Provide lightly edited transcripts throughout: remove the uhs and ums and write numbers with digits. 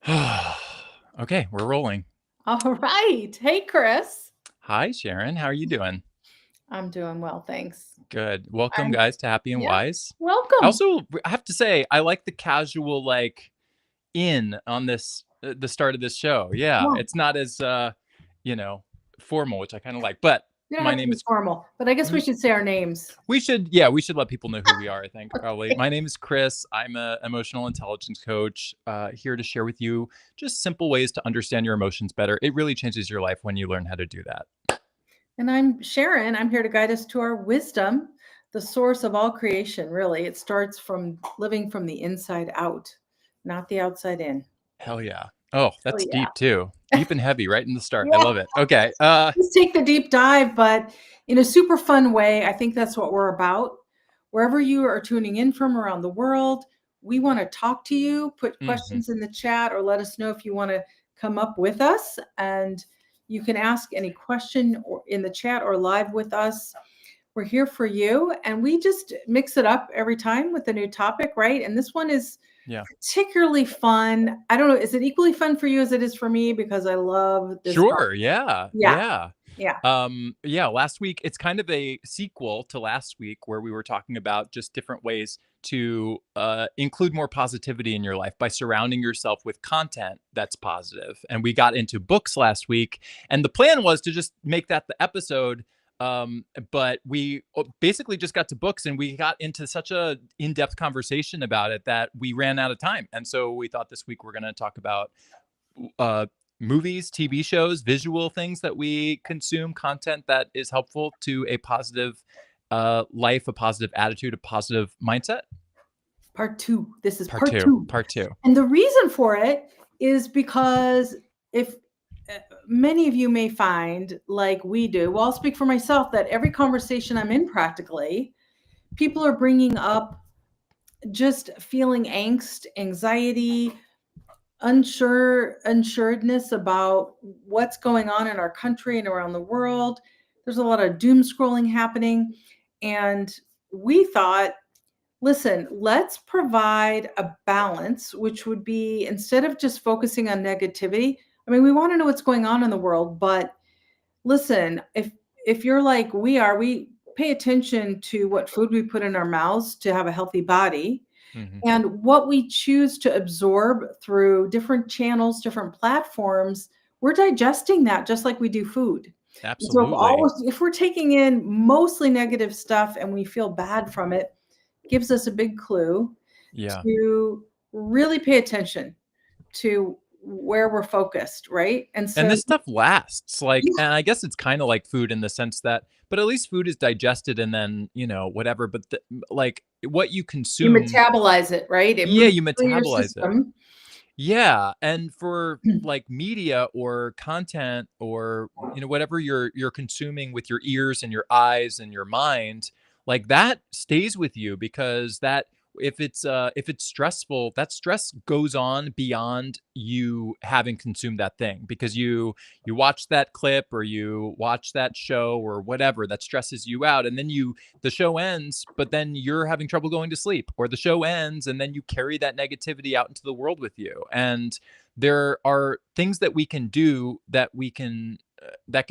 Okay, we're rolling. All right. Hey, Chris. Hi, Sharon. How are you doing? I'm doing well, thanks. Good. Welcome, I'm guys, to Happy and yeah, Wise. I welcome. also I have to say, I like the casual, in on this the start of this show. Yeah, Yeah, it's not as you know, formal, which I kind of like. But you don't my have to name be is formal, but I guess we m- should say our names. we should let people know who we are, I think, probably. Okay. My name is Chris. I'm a emotional intelligence coach, here to share with you just simple ways to understand your emotions better. It really changes your life when you learn how to do that. And I'm Sharon. I'm here to guide us to our wisdom, the source of all creation, really. It starts from living from the inside out, not the outside in. Hell yeah. Oh, Oh, that's yeah. deep too. Deep and heavy right in the start. I Yeah. love it. Okay. Let's take the deep dive, but in a super fun way. I think that's what we're about. Wherever you are tuning in from around the world, we want to talk to you. Put mhm. questions in the chat or let us know if you want to come up with us. And you can ask any question or in the chat or live with us. We're here for you. And we just mix it up every time with a new topic, right? And this one is Yeah. particularly fun. I don't know, is it equally fun for you as it is for me? Because I love this topic. Sure. Yeah. Yeah. Yeah. Yeah. Yeah, last week it's kind of a sequel to last week where we were talking about just different ways to include more positivity in your life by surrounding yourself with content that's positive. And we got into books last week, and the plan was to just make that the episode. But we basically just got to books, and we got into such a in-depth conversation about it that we ran out of time. And so we thought this week we're going to talk about uh, movies, TV shows, visual things that we consume, content that is helpful to a positive life, a positive attitude, a positive mindset. Part two. This is Part part two. two. Part two. And the reason for it is because if many of you may find, like we do, well, I'll speak for myself, that every conversation I'm in practically, people are bringing up just feeling angst, anxiety, unsuredness about what's going on in our country and around the world. There's a lot of doom scrolling happening. And we thought, listen, let's provide a balance, which would be instead of just focusing on negativity. I mean, we want to know what's going on in the world, but listen, if you're like we are, we pay attention to what food we put in our mouths to have a healthy body Hmm. and what we choose to absorb through different channels, different platforms. We're digesting that just like we do food. And so Absolutely. if we're taking in mostly negative stuff and we feel bad from it, gives us a big clue Yeah. to really pay attention to where we're focused, right? And And so this stuff lasts. yeah, And I guess it's kind of like food in the sense that, but at least food is digested and then, whatever. But like what you you consume, metabolize it, right? It yeah, moves you through your metabolize it. system. Yeah, and for like media or content or whatever you're consuming with your ears and your eyes and your mind, like that stays with you because that if it's stressful, that stress goes on beyond you having consumed that thing because you watch that clip or you watch that show or whatever that stresses you out and then the show ends, but then you're having trouble going to sleep, or the show ends and then you carry that negativity out into the world with you. And there are things that we can do that can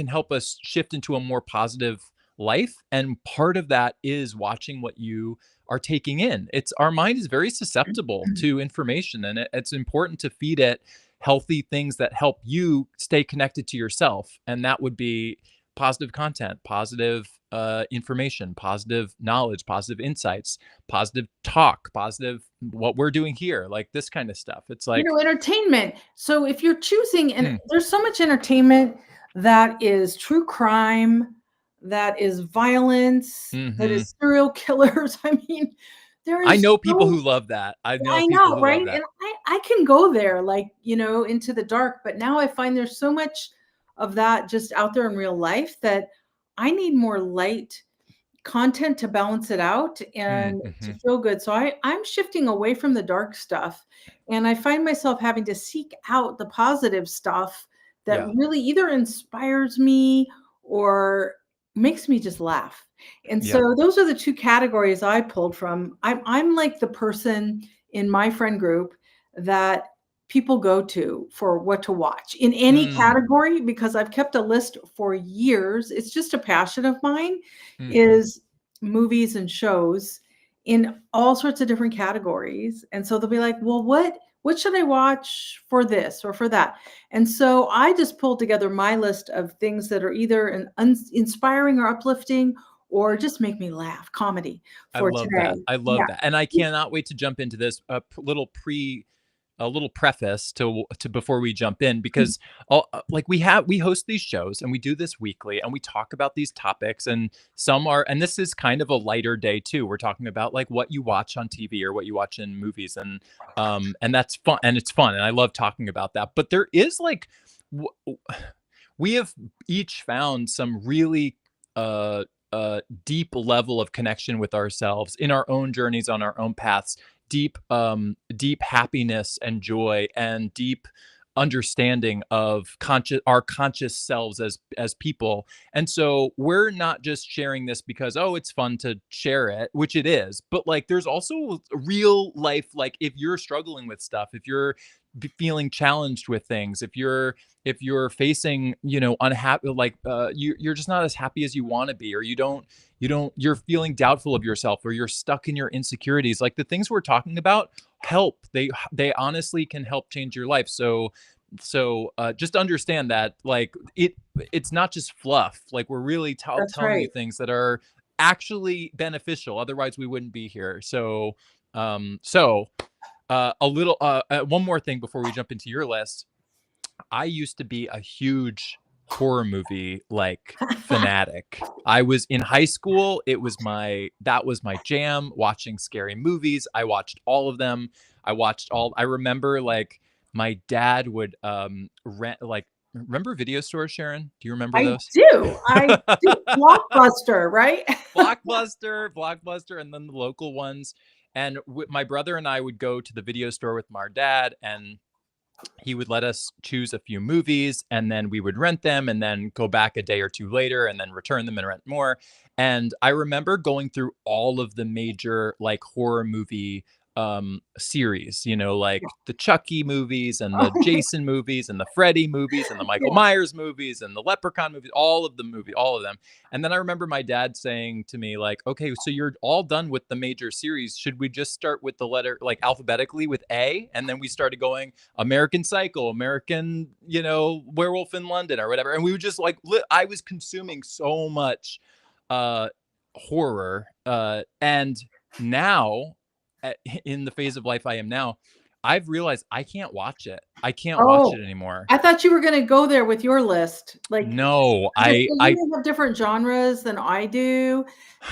help us shift into a more positive life. And part of that is watching what you are taking in. It's our mind is very susceptible to information, and it's important to feed it healthy things that help you stay connected to yourself. And that would be positive content, positive information, positive knowledge, positive insights, positive talk, positive what we're doing here, like this kind of stuff. It's like, Entertainment. So if you're choosing, and hmm, there's so much entertainment that is true crime, that is violence, that mm-hmm. is serial killers. I mean, there I is know people so who love that. I know I people know, who love right? And that. I can go there, like, into the dark, but now I find there's so much of that just out there in real life that I need more light content to balance it out and to Mm-hmm. feel good. So I'm shifting away from the dark stuff, and I find myself having to seek out the positive stuff that Yeah, really either inspires me or makes me just laugh. And yeah, so those are the two categories I pulled from. I'm like the person in my friend group that people go to for what to watch in any Mm, category, because I've kept a list for years. It's just a passion of mine, mm. is movies and shows in all sorts of different categories. And so they'll be like, "Well, what should I watch for this or for that?" And so I just pulled together my list of things that are either inspiring or uplifting or just make me laugh, comedy I for love today. that. I love Yeah. that. And I cannot wait to jump into this a little preface to before we jump in because like we host these shows and we do this weekly and we talk about these topics and some are and this is kind of a lighter day too. We're talking about like what you watch on TV or what you watch in movies and that's fun and it's fun and I love talking about that. But there is like w- we have each found some really uh deep level of connection with ourselves in our own journeys on our own paths, deep happiness and joy and deep understanding of conscious selves as people. And so we're not just sharing this because oh it's fun to share it, which it is, but like there's also real life, like if you're struggling with stuff, if you're feeling challenged with things, if you're facing unhappy, like you're just not as happy as you want to be, or you're feeling doubtful of yourself, or you're stuck in your insecurities, like the things we're talking about help. They honestly can help change your life. So just understand that like it's not just fluff, like we're really That's telling you right. things that are actually beneficial, otherwise we wouldn't be here. So a little one more thing before we jump into your list. I used to be a huge horror movie like fanatic. I was in high school. That was my jam, watching scary movies. I watched all of them. I remember like my dad would rent like remember video stores, Sharon? Do you remember I those? do. I do. Blockbuster, right? Blockbuster, and then the local ones. And my brother and I would go to the video store with my dad, and he would let us choose a few movies and then we would rent them and then go back a day or two later and then return them and rent more. And I remember going through all of the major like horror movie series, like the Chucky movies and the Oh, Jason movies and the Freddy movies and the Michael yeah. Myers movies and the Leprechaun movies, all of them. And then I remember my dad saying to me like, "Okay, so you're all done with the major series. Should we just start with the letter like alphabetically with A?" And then we started going American Psycho, American, Werewolf in London or whatever. And we would just like, I was consuming so much uh, horror. And now, in the phase of life I am now, I've realized I can't watch it. I can't watch Oh, it anymore. I thought you were gonna go there with your list. Like, No, I was like, "Well, you may have different genres than I do,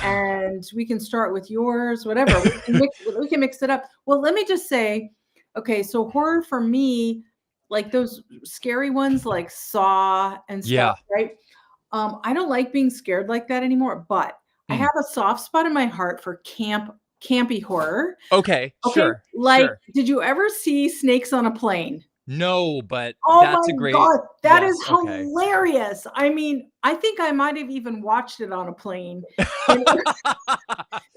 and we can start with yours, whatever. We can mix it up." Well, let me just say, okay, so horror for me, like those scary ones like Saw and stuff, yeah. right? I don't like being scared like that anymore, but I Mm. have a soft spot in my heart for campy horror. Okay, Okay, sure, like, sure. did you ever see Snakes on a Plane? No, but Oh that's my a great, god, that is yes, okay. hilarious. I mean, I think I might have even watched it on a plane, and it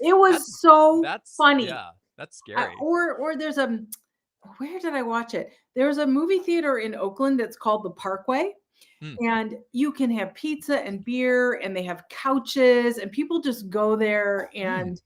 that's was so that's funny. yeah, that's scary. Or there's a where did I watch it? There's a movie theater in Oakland that's called The Parkway, Mm, and you can have pizza and beer, and they have couches, and people just go there, mm, and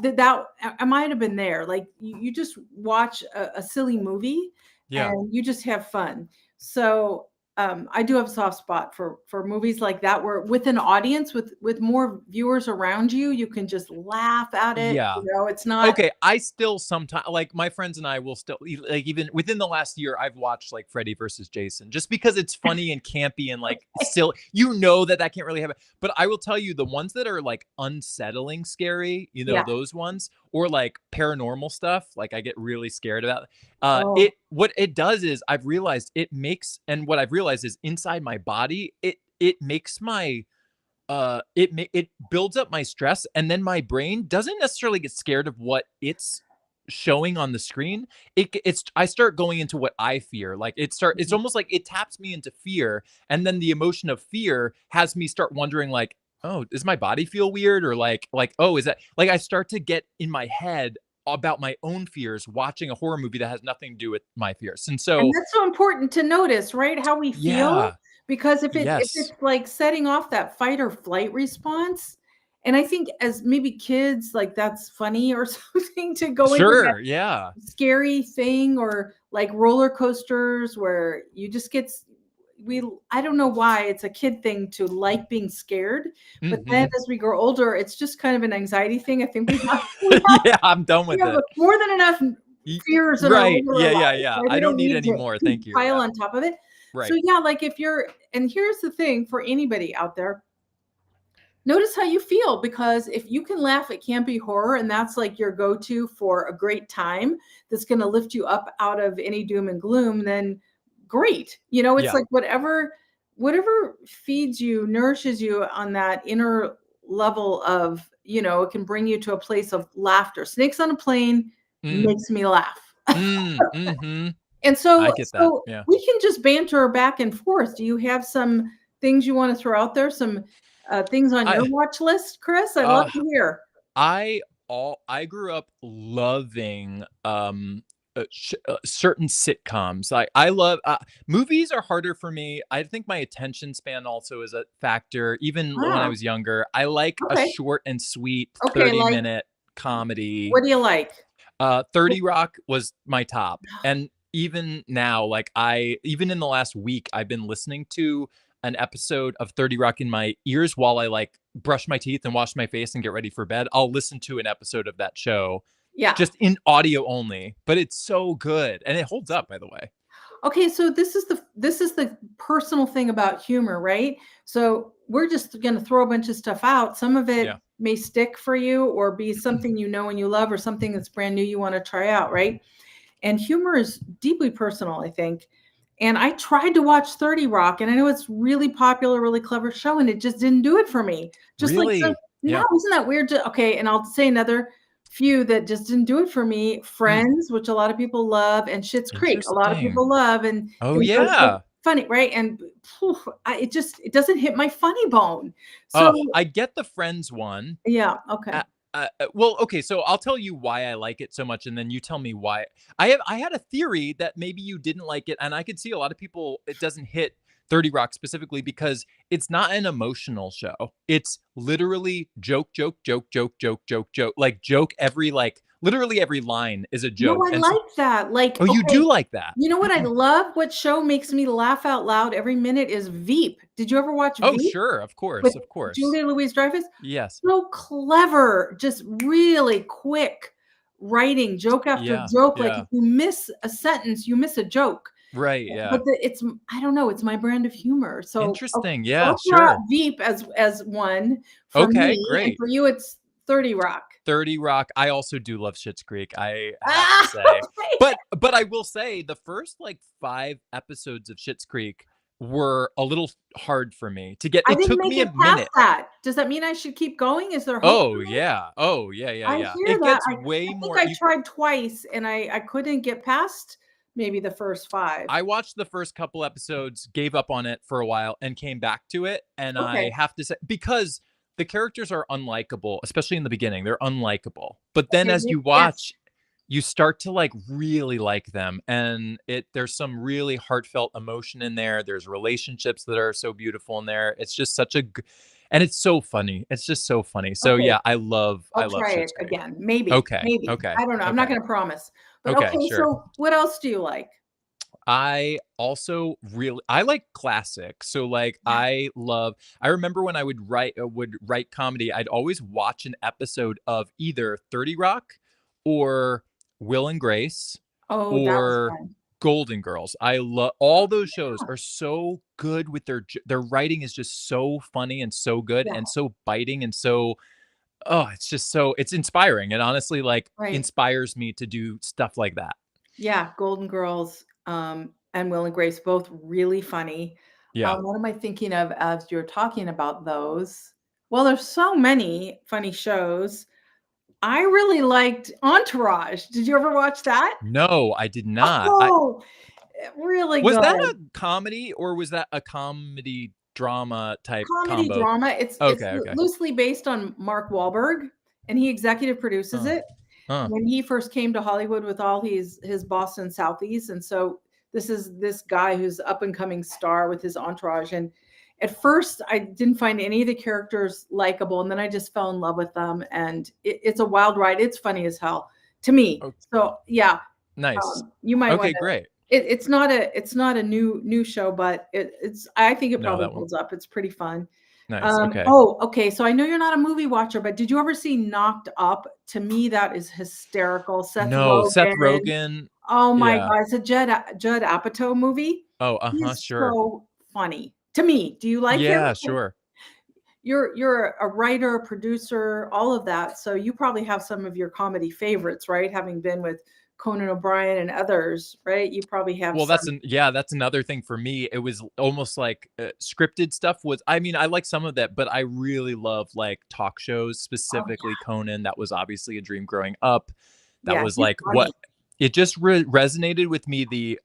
that I might have been there. Like you just watch a silly movie yeah. and you just have fun. So I do have a soft spot for movies like that, where with an audience, with more viewers around you, you can just laugh at it. Yeah. It's not. Okay, I still sometimes like my friends and I will still like even within the last year I've watched like Freddy versus Jason just because it's funny and campy and like silly. That can't really happen. But I will tell you the ones that are like unsettling scary, Yeah. those ones or like paranormal stuff, like I get really scared about. Oh, It what it does is what I've realized is inside my body it makes my it builds up my stress and then my brain doesn't necessarily get scared of what it's showing on the screen. It's I start going into what I fear. Like it's mhm. almost like it taps me into fear, and then the emotion of fear has me start wondering like, oh, does my body feel weird, or like oh, is that like I start to get in my head about my own fears watching a horror movie that has nothing to do with my fears. And And so, that's so important to notice, right? How we feel, yeah, because if yes, it's, like, setting off that fight or flight response, and I think as maybe kids, like, that's funny or something to go into that sure, yeah, scary thing, or like roller coasters where you just get we I don't know why it's a kid thing to like being scared, but then hmm as we grow older, it's just kind of an anxiety thing. I think we yeah, I'm done we with have it. more than enough fears in our Right, regular yeah, yeah, life, yeah. right? I We don't don't need need any to more. Thank you. pile Yeah, on top of it. So right. yeah, like if you're and here's the thing for anybody out there, notice how you feel, because if you can laugh at campy horror and that's like your go-to for a great time that's going to lift you up out of any doom and gloom, then great. It's Yeah. like whatever feeds you, nourishes you on that inner level of, it can bring you to a place of laughter. Snakes on a Plane Mm, makes me laugh. mhm. And I so get that. so Yeah. we can just banter back and forth. Do you have some things you wanna throw out there? Some, things on your I watch list, Chris? I'd love uh to hear. I grew up loving certain sitcoms. I love movies are harder for me. I think my attention span also is a factor. Even when I Ah, was younger, I like a okay. short and sweet Okay, 30-minute comedy. what do you like? 30 Rock was my top. And even now, like even in the last week, I've been listening to an episode of 30 Rock in my ears while I like brush my teeth and wash my face and get ready for bed. I'll listen to an episode of that show Yeah. just in audio only, but it's so good and it holds up, by the way. Okay, so this is the personal thing about humor, right? So we're just gonna throw a bunch of stuff out. Some of it Yeah. may stick for you or be something you know and you love, or something that's brand new you wanna try out, right? And humor is deeply personal, I think. And I tried to watch 30 Rock, and I know it's really popular, really clever show, and it just didn't do it for me. Just like so Really? no, Yeah. isn't that weird? Okay, and I'll say another few that just didn't do it for me. Mm, Friends, which a lot of people love, and Schitt's Creek, a lot of interesting. people love and Oh, think they're yeah. funny, right? And phew, it doesn't hit my funny bone. So Oh, I get the Friends one. yeah, okay. Uh, well, okay, so I'll tell you why I like it so much, and then you tell me why. I had a theory that maybe you didn't like it, and I could see a lot of people it doesn't hit 30 Rock specifically because it's not an emotional show. It's literally joke, joke, joke, joke, joke, joke, joke. Like joke every like literally every line is a No, joke. I And so like that. Like, oh, you okay, do like that. you know what I love? What show makes me laugh out loud every minute is Veep. Did you ever watch Oh, Veep sure, of with course, of course. Julia Louis-Dreyfus? Yes. So clever, just really quick writing, joke after Yeah, joke. Like if yeah. you miss a sentence, you miss a joke. Right, But yeah. I don't know, it's my brand of humor. So Interesting. Yeah, I'll throw out sure. Veep as one for Okay, me, and great. for you, it's 30 Rock. 30 Rock. I also do love Schitt's Creek, I have to Ah, say. okay. But I will say the first, like, 5 episodes of Schitt's Creek were a little hard for me to get I it didn't took make me a it past minute. that. Does that mean I should keep going? Is there hope Oh, for me? yeah. Oh, yeah, yeah, I yeah. hear It that. gets I way think more I you tried twice and I couldn't get past maybe the first 5. I watched the first couple episodes, gave up on it for a while, and came back to it, and I Okay. have to say because the characters are unlikable, especially in the beginning, they're unlikable. But then Okay, as you yes. watch, you start to, like, really like them, and there's some really heartfelt emotion in there, there's relationships that are so beautiful in there, it's just such a g and it's so funny, it's just so funny. So, Okay, yeah, I I'll love try it Schitt's Creek. again. Maybe, Okay, maybe. okay, I don't know. I'm not okay, gonna promise. But okay, okay, sure. so what else do you like? I also really I like classics. So like Yeah. I remember when I would write comedy, I'd always watch an episode of either 30 Rock or Will and Grace Oh, that was or fun. Golden Girls. I love all those shows are so good with their writing is just so funny and so good Yeah, and so biting and so oh, it's just so it's inspiring and honestly like right. inspires me to do stuff like that. Yeah, Golden Girls, and Will and Grace, both really funny. Yeah. What am I thinking of as you're talking about those? Well, there's so many funny shows. I really liked Entourage. Did you ever watch that? No, I did not. Oh, really Was that good. a comedy or was that a comedy drama type Comedy combo? drama. It's Okay, okay. loosely based on Mark Wahlberg, and he executive produces Oh, it. Huh. when he first came to Hollywood with all his Boston Southies, and so this is this guy who's up and coming star with his entourage. And at first, I didn't find any of the characters likable, and then I just fell in love with them. And it's a wild ride. It's funny as hell to me. Oh, So yeah, nice. you might want Okay, to. great. It's not a new show, but it's I think it No, probably that one. holds up. It's pretty fun. Nice. Okay. Oh, okay. So I know you're not a movie watcher, but did you ever see Knocked Up? To me, that is hysterical. Seth No, Seth Rogen. Rogen. Oh my Yeah. God, it's a Judd Apatow movie. Oh, uh-huh, He's sure. so funny to me. Do you like him? Yeah, sure. You're a writer, a producer, all of that. So you probably have some of your comedy favorites, right? Having been with Conan O'Brien and others, right? You probably have Well, some. that's another thing for me. It was almost like scripted stuff was, I mean, I like some of that, but I really love like talk shows, Oh specifically Conan. That was obviously a dream growing up. That yeah, was he's like funny. what it just resonated with me, the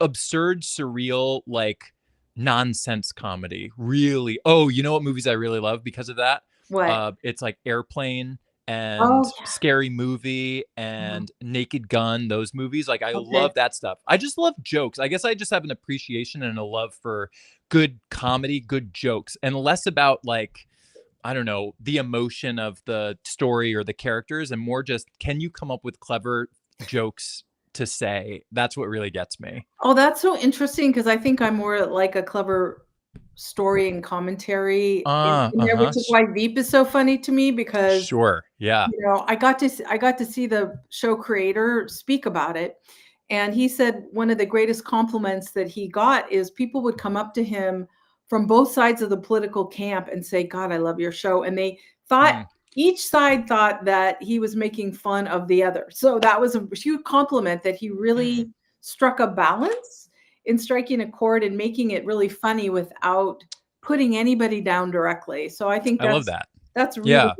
absurd, surreal, like nonsense comedy. Really. Oh, you know what movies I really love because of that? What? It's like Airplane Oh and yeah. Scary Movie Mhm. and Naked Gun, those movies. Like I Okay. love that stuff. I just love jokes. I guess I just have an appreciation and a love for good comedy, good jokes, and less about like I don't know, the emotion of the story or the characters and more just can you come up with clever jokes to say? That's what really gets me. Oh, that's so interesting because I think I'm more like a clever story and commentary in there, Uh-huh. which is why Veep is so funny to me because, Sure. Yeah. I got to see the show creator speak about it, and he said one of the greatest compliments that he got is people would come up to him from both sides of the political camp and say, "God, I love your show," and they thought Mm, each side thought that he was making fun of the other. So that was a huge compliment that he mm. really struck a balance in striking a chord and making it really funny without putting anybody down directly. So I think I love that's that. that's really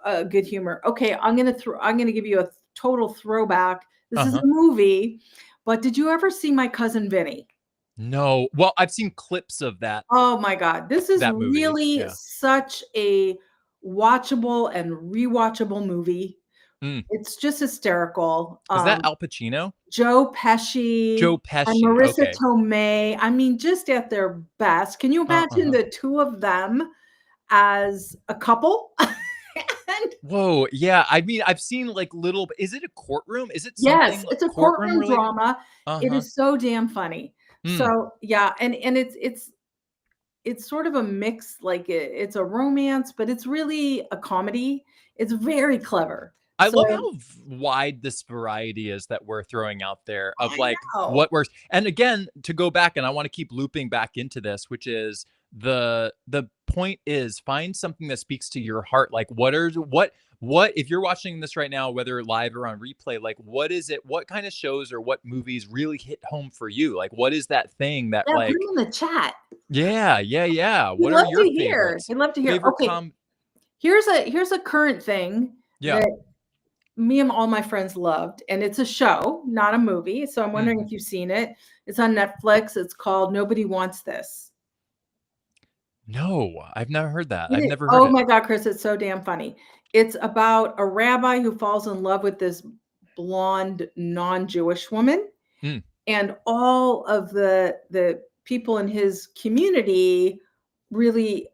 Yeah. good humor. Okay, I'm gonna give you a total throwback. This is a Uh-huh. movie, but did you ever see My Cousin Vinny? No. Well, I've seen clips of Oh my God, this is that movie. really Yeah. such a watchable and rewatchable movie. Mm. It's just hysterical. Is that Al Pacino? Joe Pesci Joe and Pesci. Marissa Okay. Tomei, I mean, just at their best. Can you imagine Uh-huh. the 2 of them as a couple? And Whoa. Yeah. I mean, I've seen like little, is it a courtroom? Is it something yes, like it's a courtroom courtroom related? drama. It Uh-huh. is so damn funny. Mm. So, yeah, and it's sort of a mix, like, it's a romance, but it's really a comedy. It's very clever. I So love how wide this variety is that we're throwing out there of I like know. what works. And again, to go back, and I want to keep looping back into this, which is the point is find something that speaks to your heart. Like what if you're watching this right now, whether live or on replay, like what is it? What kind of shows or what movies really hit home for you? Like what is that thing that Yeah, put like, them in the chat. yeah, yeah, yeah. We'd What are love to your hear. favorites? We'd love to hear. Favorite Okay, com here's a current thing Yeah. that me and all my friends loved, and it's a show, not a movie, so I'm wondering Mhm. if you've seen it. It's on Netflix. It's called Nobody Wants This. No, I've never heard that. It I've is never heard oh it. my god, Chris, it's so damn funny. It's about a rabbi who falls in love with this blonde non-Jewish woman, Mm. and all of the people in his community really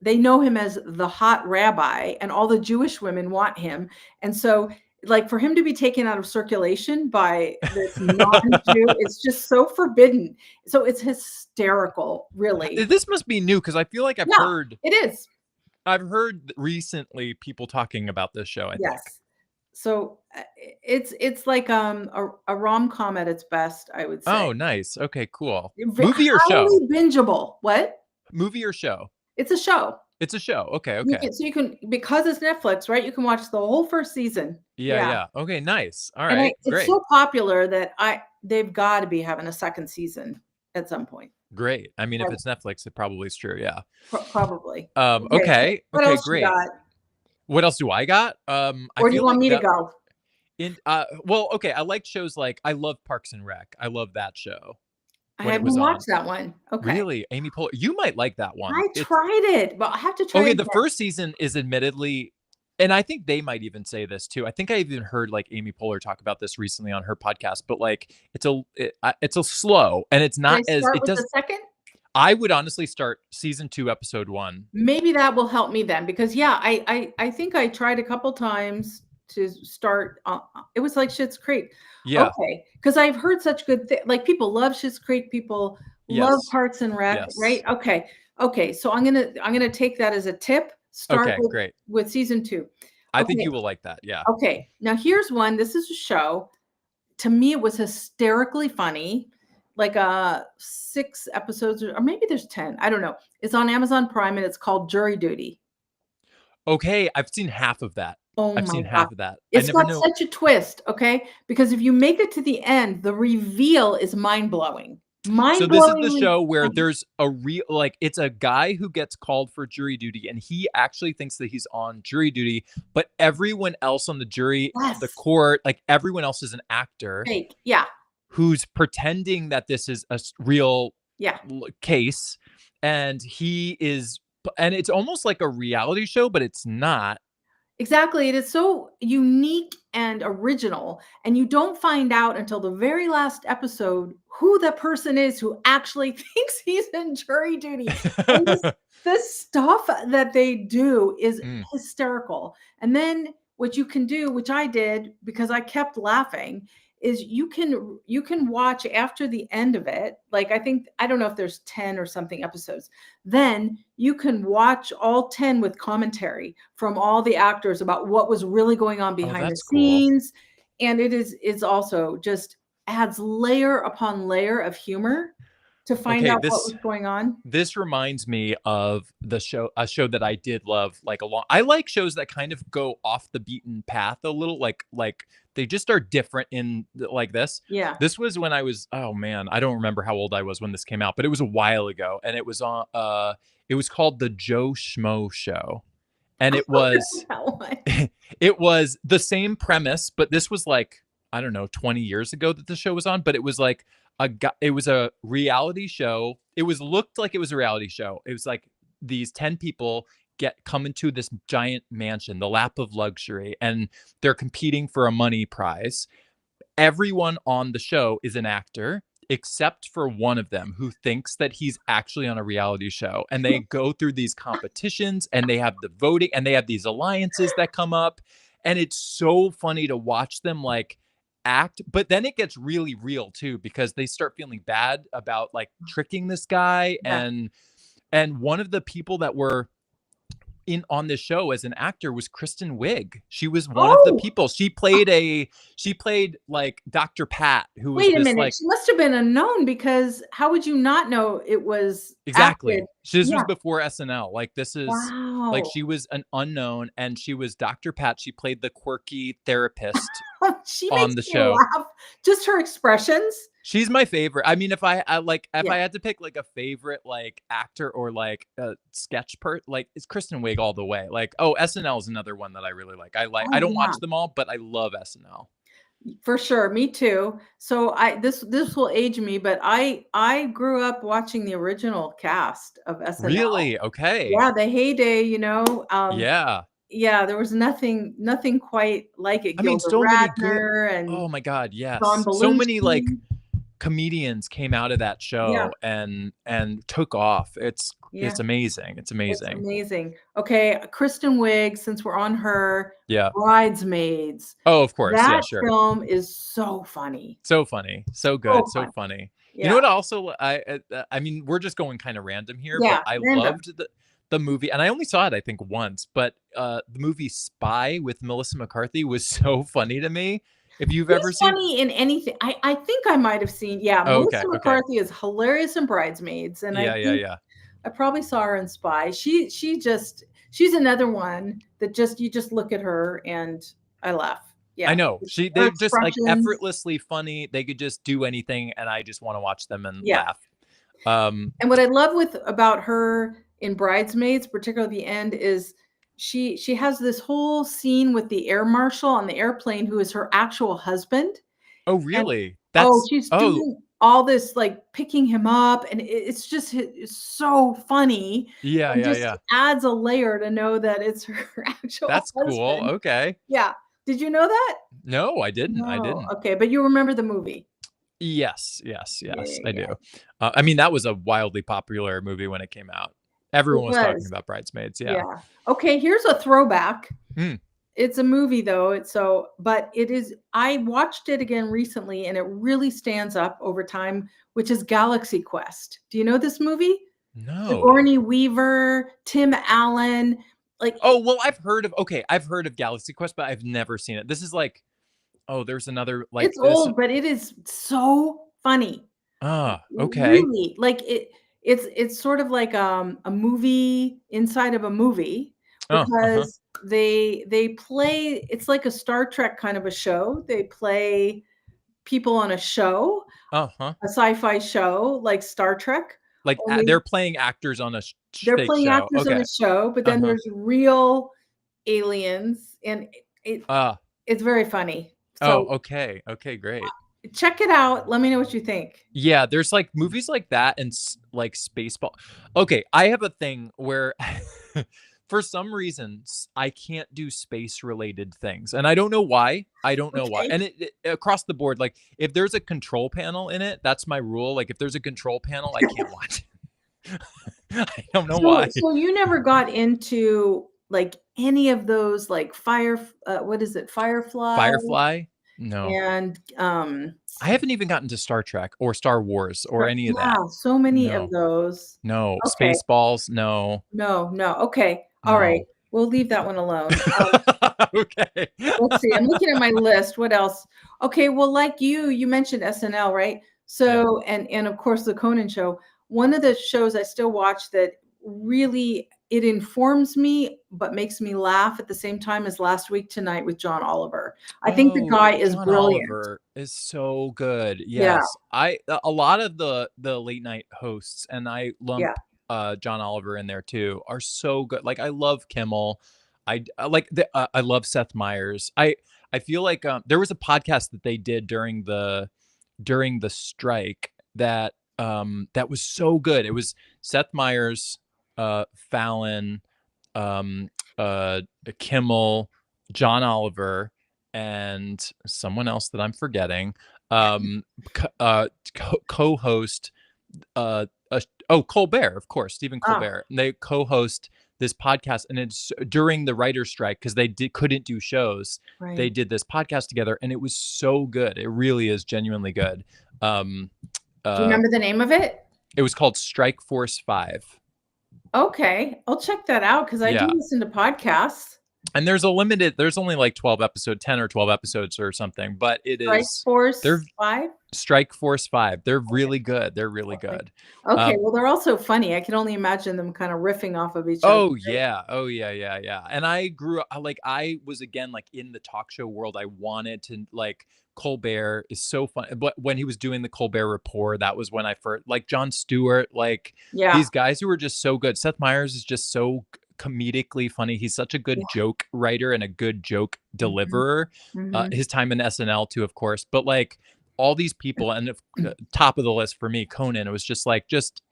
they know him as the hot rabbi, and all the Jewish women want him. And so like for him to be taken out of circulation by this non-Jew, it's just so forbidden. So it's hysterical, really. This must be new because I feel like Yeah, it is. I've heard recently people talking about this show, I think. Yes. So it's like a rom-com at its best, I would say. Oh, nice. Okay, cool. Movie or show? Highly bingeable. What? Movie or show? It's a show. It's a show. Okay, You okay. can so you can because it's Netflix, right? You can watch the whole first season. Yeah, Yeah. yeah. Okay, nice. All And right, it's great. so popular that they've gotta be having a second season at some point. Great. I mean, if Like, it's Netflix, it probably is true, yeah. probably. Okay, so what Okay, else you great. got? What else do I got? I Or do you feel want like me to that go? in well, okay, I like shows like I love Parks and Rec. I love that show I when it haven't was on. watched that one. Okay. Really? Amy Poehler. You might like that one. I It's tried it, but I have to try okay, it the again. first season is admittedly and I think they might even say this too. I think I even heard like Amy Poehler talk about this recently on her podcast, but like it's a slow, and it's Should not I as start it with does. the second? I would honestly start season 2, episode 1. Maybe that will help me then, because yeah, I think I tried a couple times to start. It was like Schitt's Creek. Yeah. Okay, because I've heard such good things. Like people love Schitt's Creek, people love Yes. Parks and Rec, right? Yes. Okay, okay. So I'm gonna take that as a tip. Start Okay, great. with season 2. I think Okay, you will like that. Yeah. okay. Now here's one. This is a show. To me, it was hysterically funny. Like 6 episodes, or maybe there's 10. I don't know. It's on Amazon Prime and it's called Jury Duty. Okay, I've seen half of that. Oh I've my seen god. half of that. I It's never got know. such a twist, okay? Because if you make it to the end, the reveal is mind-blowing. So this is the Mind-blowingly show where funny. there's a real like it's a guy who gets called for jury duty, and he actually thinks that he's on jury duty, but everyone else on the jury, the Yes. court, like everyone else is an actor Fake. Yeah. who's pretending that this is a real Yeah. case, and he is, and it's almost like a reality show, but it's not. Exactly. It is so unique and original, and you don't find out until the very last episode who the person is who actually thinks he's in jury duty. And this stuff that they do is Mm. hysterical. And then what you can do, which I did because I kept laughing, is you can watch after the end of it. Like I don't know if there's 10 or something episodes. Then you can watch all 10 with commentary from all the actors about what was really going on Oh, behind the that's cool. scenes. And is also just adds layer upon layer of humor to find Okay, out what this was going on. this reminds me of a show that I did love like a long. I like shows that kind of go off the beaten path a little, like they just are different in like this. Yeah. This was when I was, oh man, I don't remember how old I was when this came out, but it was a while ago, and it was called The Joe Schmo Show. And it was That one. it was the same premise, but this was like, I don't know, 20 years ago that the show was on, but it was like it was a reality show. It was looked like it was a reality show. It was like these 10 people come into this giant mansion, the lap of luxury, and they're competing for a money prize. Everyone on the show is an actor except for one of them who thinks that he's actually on a reality show, and they go through these competitions, and they have the voting, and they have these alliances that come up, and it's so funny to watch them like act. But then it gets really real too, because they start feeling bad about like tricking this guy, Yeah. and one of the people that were in on this show as an actor was Kristen Wiig. She was one of the Oh, people. She played like Dr. Pat, who was wait a this minute. like, She must have been unknown, because how would you not know it was acted? exactly. This was Yeah. before SNL. Like this is like Wow. she was an unknown, and she was Dr. Pat. She played the quirky therapist She makes on the me show. laugh. Just her expressions. She's my favorite. I mean, if Yeah. I had to pick like a favorite like actor or like a sketch like it's Kristen Wiig all the way. Like, oh, SNL is another one that I really like. I Oh, don't yeah. watch them all, but I love SNL. For sure, me too. So this will age me, but I grew up watching the original cast of SNL. Really? Okay. Yeah, the heyday, Yeah. yeah, there was nothing quite like it. I mean, Gilda so many good, Radner and oh my god, John yes. So many like Belushi. comedians came out of that Yeah, show and took off. yeah, It's amazing. It's it's amazing. amazing. Okay, Kristen Wiig, since we're on her, Yeah. Bridesmaids. Oh, of course. Yeah, That sure. film is so funny. So funny. So So good. So funny. funny. You know Yeah. what also I mean, we're just going kind of random here, but Yeah, I random. loved the movie, and I only saw it I think once, but the movie Spy with Melissa McCarthy was so funny to me. If you've ever She's seen. funny in anything. I think I might have seen, yeah, Oh, Melissa okay. Okay. McCarthy is hilarious in Bridesmaids, and I Yeah, yeah, think yeah. I probably saw her in Spy. She's another one that just you just look at her and I laugh. I Yeah. know. Her They just like expressions. effortlessly funny. They could just do anything, and I just want to watch them and Yeah. laugh. Um, And what I love with about her in Bridesmaids, particularly the end, is she has this whole scene with the air marshal on the airplane who is her actual husband. oh And really? oh, That's she's oh doing all this, like, picking him up, and it's just it's so funny Yeah, and yeah, just yeah. adds a layer to know that it's her actual That's cool. husband. Okay. Yeah. Did you know that? No, I didn't. I No. didn't. Okay, but you remember the movie? Yes, yes, Yeah, yes, yeah, I do. yeah. I mean, that was a wildly popular movie when it came out. It Everyone was talking was. about Bridesmaids, yeah. Yeah. Okay, here's a throwback. Mm, It's a movie though, it's so but it is I watched it again recently and it really stands up over time, which is Galaxy Quest. Do you know this movie? no. Sigourney Weaver, Tim Allen, like Oh, well, I've heard of Galaxy Quest, but I've never seen it. This is like oh, there's another like it's this old, but it is so funny. okay. Really, like it's sort of like a movie inside of a movie Oh, uh-huh. because they play it's like a Star Trek kind of a show. They play people on a show, Uh-huh. a sci-fi show like Star Trek, Like, only they're playing actors on a they're fake playing show. actors on a Okay. show, but then Uh-huh. there's real aliens, and Uh, it's very funny. oh, So, okay. Okay, great. check it out, let me know what you think. Yeah, there's, like, movies like that and like, Spaceball. Okay, I have a thing where for some reasons, I can't do space-related things, and I don't know why. I don't know why. Okay. And it across the board, like, if there's a control panel in it, that's my rule. Like, if there's a control panel, I can't watch it. I don't know So why. you never got into, like, any of those, like, what is it? Firefly Firefly? No. and, I haven't even gotten to Star Trek or Star Wars or any of that. yeah, so many of No. those. No. Okay. Spaceballs? No. No, no, okay, alright, No. we'll leave that one alone. Okay. Let's see, I'm looking at my list, what else? Okay, well, like you mentioned SNL, right? Yeah. So and of course, the Conan show. One of the shows I still watch that really it informs me, but makes me laugh at the same time as Last Week Tonight with John Oliver. I think the Oh, guy is John brilliant. Oliver is so good. Yeah, Yes. A lot of the late night hosts, and I lump, yeah, John Oliver in there too, are so good. Like, I love Kimmel. I love Seth Meyers. I feel like, there was a podcast that they did during the strike that, that was so good. It was Seth Meyers, Fallon, um, uh, Kimmel, John Oliver, and someone else that I'm forgetting. Co-host, Colbert, of course, Stephen ah, Colbert. And they co-host this podcast, and it's during the writer's strike because couldn't do shows. They right. did this podcast together, and it was so good. It really is genuinely good. Um, Do you uh, remember the name of it? it was called Strike Force 5. Okay, I'll check that out because I do Yeah. listen to podcasts. And there's only like 10 or 12 episodes or something, but Strike they're Force 5? Strike Force 5. They're Okay, really good. They're really okay. good. Okay, Um, well, they're also funny. I can only imagine them kinda riffing off of each other, oh right? yeah. Oh yeah, yeah, yeah. And I grew up like I was again like in the talk show world. I wanted to like Colbert is so fun. But when he was doing the Colbert Report, that was when I first like Jon Stewart, like Yeah, these guys who were just so good. Seth Meyers is just so comedically funny. He's such a good yeah. joke writer and a good joke Mhm, deliverer. mhm. His time in SNL too, of course. But like all these people, and top of the list for me, Conan. It was just like just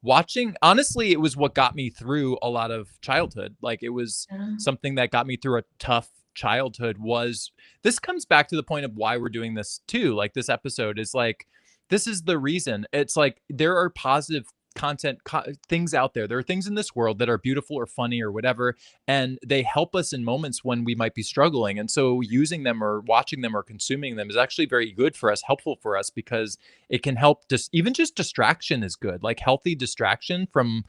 watching. Honestly, it was what got me through a lot of childhood. Like it was Yeah. something that got me through a tough childhood. Was this comes back to the point of why we're doing this too. Like this episode is like this is the reason. It's like there are positive things out there. There are things in this world that are beautiful or funny or whatever, and they help us in moments when we might be struggling. And so using them or watching them or consuming them is actually very good for us, helpful for us, because it can help even just distraction is good, like healthy distraction from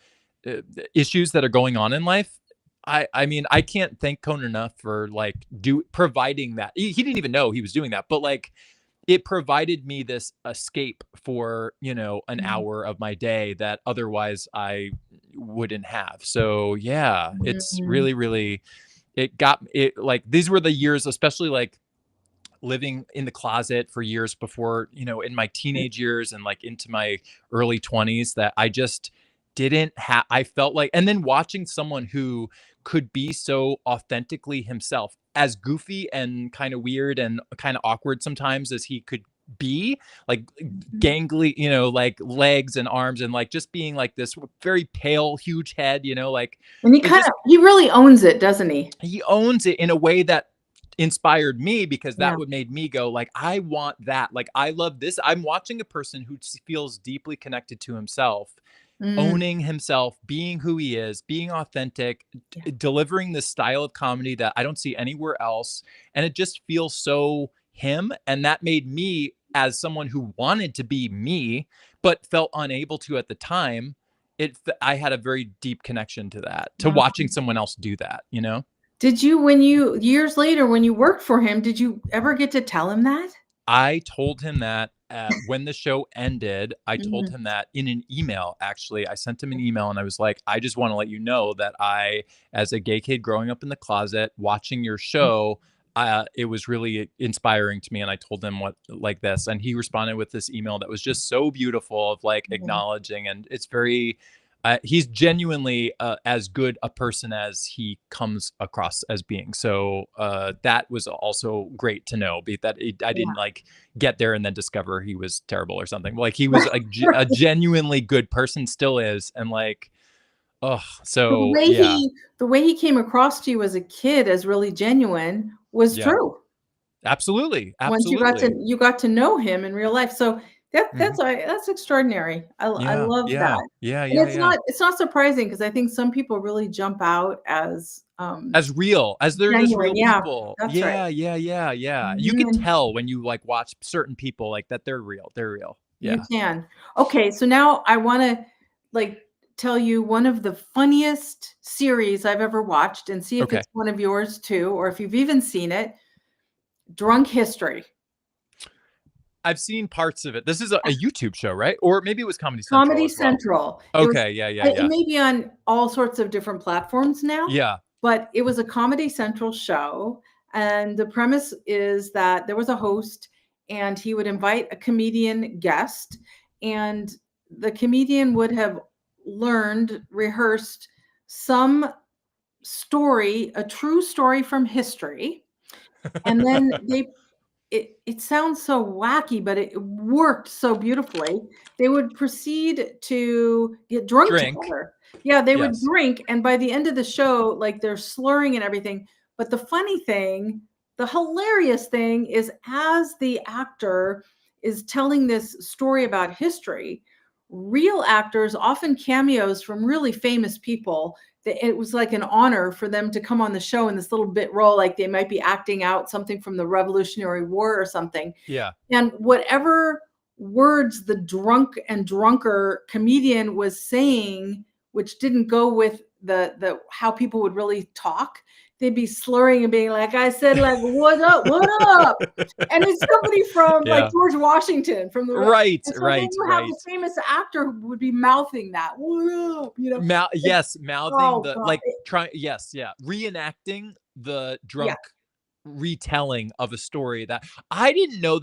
issues that are going on in life. I mean, I can't thank Conan enough for like providing that. He didn't even know he was doing that, but like it provided me this escape for, an Mhm, hour of my day that otherwise I wouldn't have. So, yeah, it's mhm. really, really it got it like these were the years, especially like living in the closet for years before, in my teenage years and like into my early 20s that I just didn't have. I felt like, and then watching someone who could be so authentically himself, as goofy and kind of weird and kind of awkward sometimes as he could be, like Mhm. gangly, like legs and arms, and like just being like this very pale, huge head, like And it just he really owns it, doesn't he? he owns it in a way that inspired me, because Yeah. that would made me go like, I want that. Like, I love this. I'm watching a person who feels deeply connected to himself, Mm, owning himself, being who he is, being authentic, yeah, delivering this style of comedy that I don't see anywhere else. And it just feels so him. And that made me, as someone who wanted to be me, but felt unable to at the time, I had a very deep connection to that, to wow. watching someone else do that. Did you when you years later, when you worked for him, did you ever get to tell him that? I told him that, when the show ended. I told Mhm. him that in an email, actually. I sent him an email and I was like, "I just wanna let you know that I, as a gay kid growing up in the closet, watching your show, it was really inspiring to me." And I told him what like this, and he responded with this email that was just so beautiful, of, like, Mhm. acknowledging, and it's very he's genuinely, as good a person as he comes across as being. So, that was also great to know, be that I Yeah. didn't, like, get there and then discover he was terrible or something. Like, he was a genuinely good person, still is, and, like, oh, So so yeah, the way he came across to you as a kid as really genuine was yeah. true. Absolutely, Once absolutely. you got to know him in real life. So Mhm. that's extraordinary. I Yeah, love that. yeah, yeah, And yeah, yeah. it's not surprising because I think some people really jump out as, As real as they're just genuine. real Yeah, people. that's right. Yeah, yeah, yeah, yeah. You can Mhm. tell when you, like, watch certain people, like, that they're real. They're real. You Yeah. can. Okay, so now I wanna, like, tell you one of the funniest series I've ever watched and see if Okay. it's one of yours too, or if you've even seen it, Drunk History. I've seen parts of it. This is a YouTube show, right? Or maybe it was Comedy Central Comedy as well. Central. It was Okay, yeah, yeah, it yeah. may be on all sorts of different platforms now, Yeah. but it was a Comedy Central show, and the premise is that there was a host, and he would invite a comedian guest, and the comedian would have rehearsed some story, a true story from history, and then it sounds so wacky, but it worked so beautifully. They would proceed to get drunk Drink. together. Yeah, they would Yes. drink, and by the end of the show, like, they're slurring and everything, but the hilarious thing is as the actor is telling this story about history, real actors, often cameos from really famous people, it was like an honor for them to come on the show in this little bit role, like they might be acting out something from the Revolutionary War or something. Yeah. And whatever words the drunk and drunker comedian was saying, which didn't go with the how people would really talk, they'd be slurring and being like, I said, like, what up, what up? And it's somebody from like Yeah. George Washington from the Right, and so then right, you have a right. famous actor who would be mouthing that, what up, you know? It's, Yes, mouthing oh the, god, like, try yes, yeah, reenacting the yeah, drunk retelling of a story that I didn't know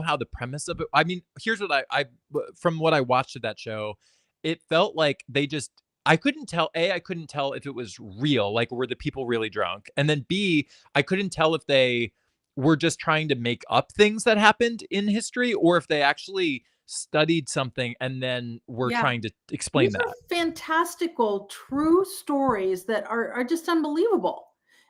how the premise of it. I mean, here's what from what I watched of that show, it felt like they just I couldn't tell. A, I couldn't tell if it was real, like, were the people really drunk? And then B, I couldn't tell if they were just trying to make up things that happened in history, or if they actually studied something and then were yeah. trying to explain These that. are fantastical, true stories that are just unbelievable.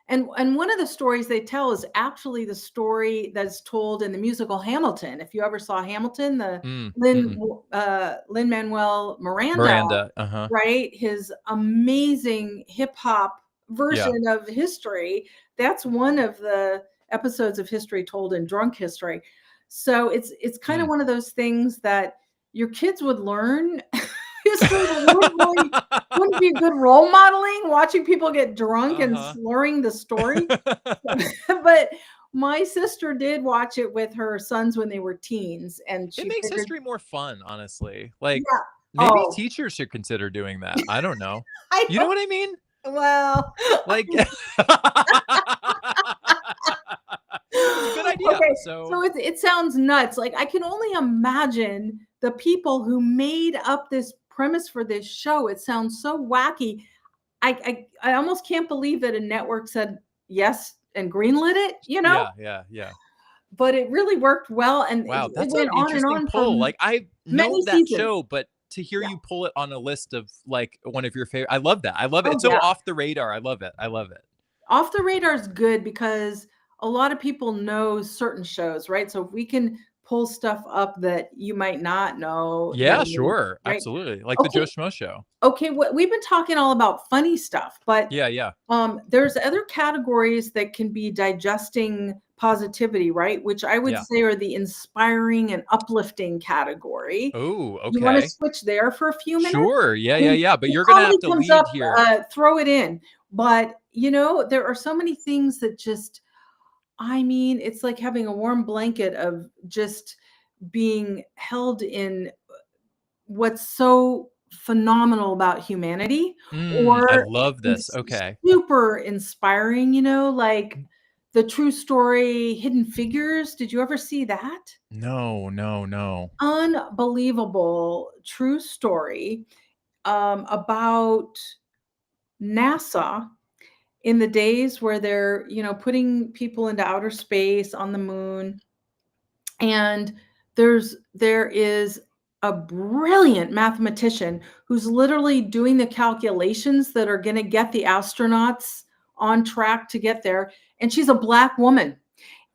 And one of the stories they tell is actually the story that's told in the musical Hamilton. If you ever saw Hamilton, the Mm-mm. Lin Manuel Miranda, Miranda, uh-huh. right? His amazing hip hop Yeah. version of history. That's one of the episodes of history told in Drunk History. So it's kind of Mm. one of those things that your kids would learn history, but wouldn't be good role modeling, watching people get drunk and Uh-huh. slurring the story. But my sister did watch it with her sons when they were teens, and It she makes figured, history more fun, honestly. Like, yeah. maybe Oh, teachers should consider doing that. I don't know. I You know don't, what I mean? well, Like, it's a good idea. okay, So, so it sounds nuts. Like, I can only imagine the people who made up this premise for this show. It sounds so wacky. I almost can't believe that a network said yes and greenlit it, you know? yeah, yeah, yeah. but it really worked well, and Wow, it that's an went on and interesting on pull. from Like, I know many that seasons. show, but to hear Yeah. you pull it on a list of, like, one of your favorite, I love that. I love it. Oh, It's so yeah. off the radar. I love it. I love it. Off the Radar is good because a lot of people know certain shows, right? So if we can pull stuff up that you might not know, Yeah, then sure. right? Absolutely. Like the Joe Okay, Schmo Show. okay, we've been talking all about funny stuff, but Yeah, yeah, there's other categories that can be digesting positivity, right? Which I would yeah. say are the inspiring and uplifting category. Oh, You wanna okay. switch there for a few minutes? Sure. Yeah, I yeah, mean, yeah, but if you're gonna have comedy to comes lead up, here. throw it in. But, there are so many things that just I mean, it's like having a warm blanket of just being held in what's so phenomenal about humanity, I or love something this. Okay. super inspiring, like the true story Hidden Figures. Did you ever see that? No, no, no. Unbelievable true story, about NASA in the days where they're, putting people into outer space on the moon. And there is a brilliant mathematician who's literally doing the calculations that are going to get the astronauts on track to get there, and she's a black woman,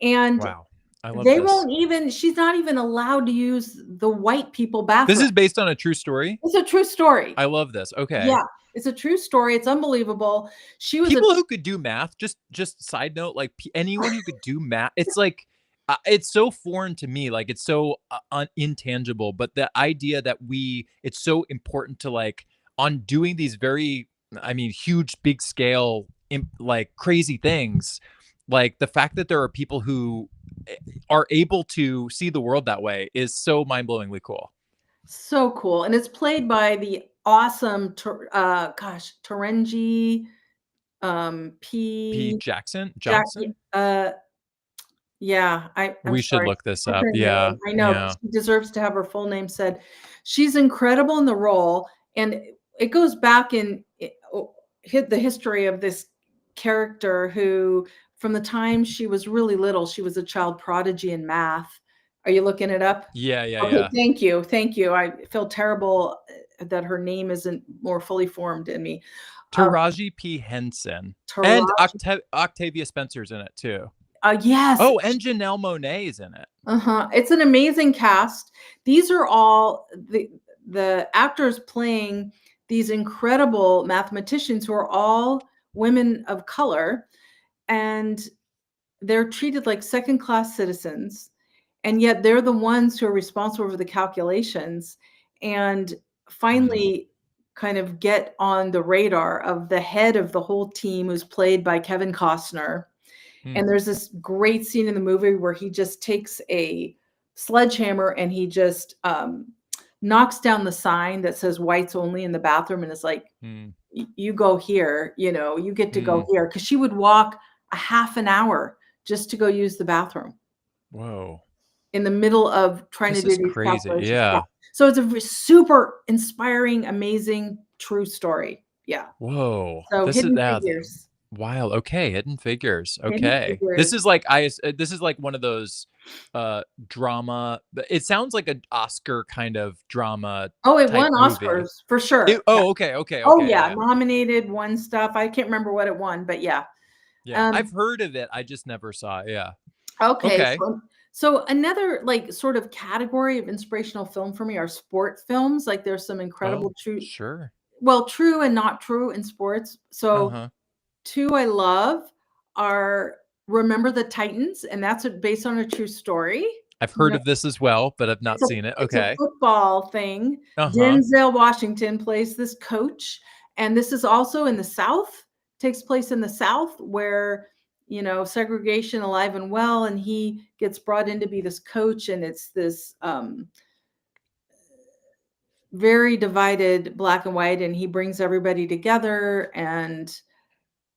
and Wow. I love they this. won't even she's not even allowed to use the white people This bathroom. is based on a true story? It's a true story. I love this. Okay. Yeah, it's a true story. It's unbelievable. She was a People who could do math, just side note, like, anyone who could do math, it's like, it's so foreign to me, like, it's so, intangible, but the idea that it's so important to, like, on doing these very, I mean, huge, big scale, like, crazy things, like, the fact that there are people who, are able to see the world that way is so mind-blowingly cool. so cool, and it's played by the awesome Terenji, P. P. Jackson? Jack Johnson? yeah, I'm We should sorry, look this I up. couldn't Yeah, name I know, but yeah. she deserves to have her full name said. She's incredible in the role, and it goes back in hit the history of this character who, from the time she was really little, she was a child prodigy in math. Are you looking it up? Yeah, yeah, Okay, yeah. thank you, thank you. I feel terrible, that her name isn't more fully formed in me. Uh, Taraji P. Henson. And Taraji Octavia Spencer's in it too. yes. Oh, and Janelle Monáe's in it. Uh-huh. It's an amazing cast. These are all the actors playing these incredible mathematicians who are all women of color, and they're treated like second-class citizens, and yet they're the ones who are responsible for the calculations and Mm, finally kind of get on the radar of the head of the whole team, who's played by Kevin Costner. mm, And there's this great scene in the movie where he just takes a sledgehammer and he just knocks down the sign that says whites only in the bathroom, and it's like, mm, You go here, you get to go mm. here. Cause she would walk a half an hour just to go use the bathroom Whoa. in the middle of trying to This do is these crazy. calculations. Yeah. Yeah. So it's a super inspiring, amazing, true story. Yeah. Whoa. So This is Hidden Figures. wild. Okay, Hidden Figures. Hidden Okay. Figures. This is like one of those drama. It sounds like an Oscar kind of drama Oh, it type won movie. Oscars for sure. Yeah. Okay, okay, Oh, okay. yeah, Yeah. nominated, won stuff. I can't remember what it won, but yeah. Yeah. I've Um, heard of it. I just never saw it. Yeah. okay, Okay. so another, like, sort of category of inspirational film for me are sport films, like, there's some Oh, incredible sure. true and not true in sports. So, Uh-huh. 2 I love are Remember the Titans, and that's based on a true story. I've You heard know, of this as well, but I've not seen it. it's a Okay. football thing. Uh-huh. Denzel Washington plays this coach, and this is also in the South, takes place in the South where, segregation alive and well, and he gets brought in to be this coach, and it's this, very divided black and white, and he brings everybody together, and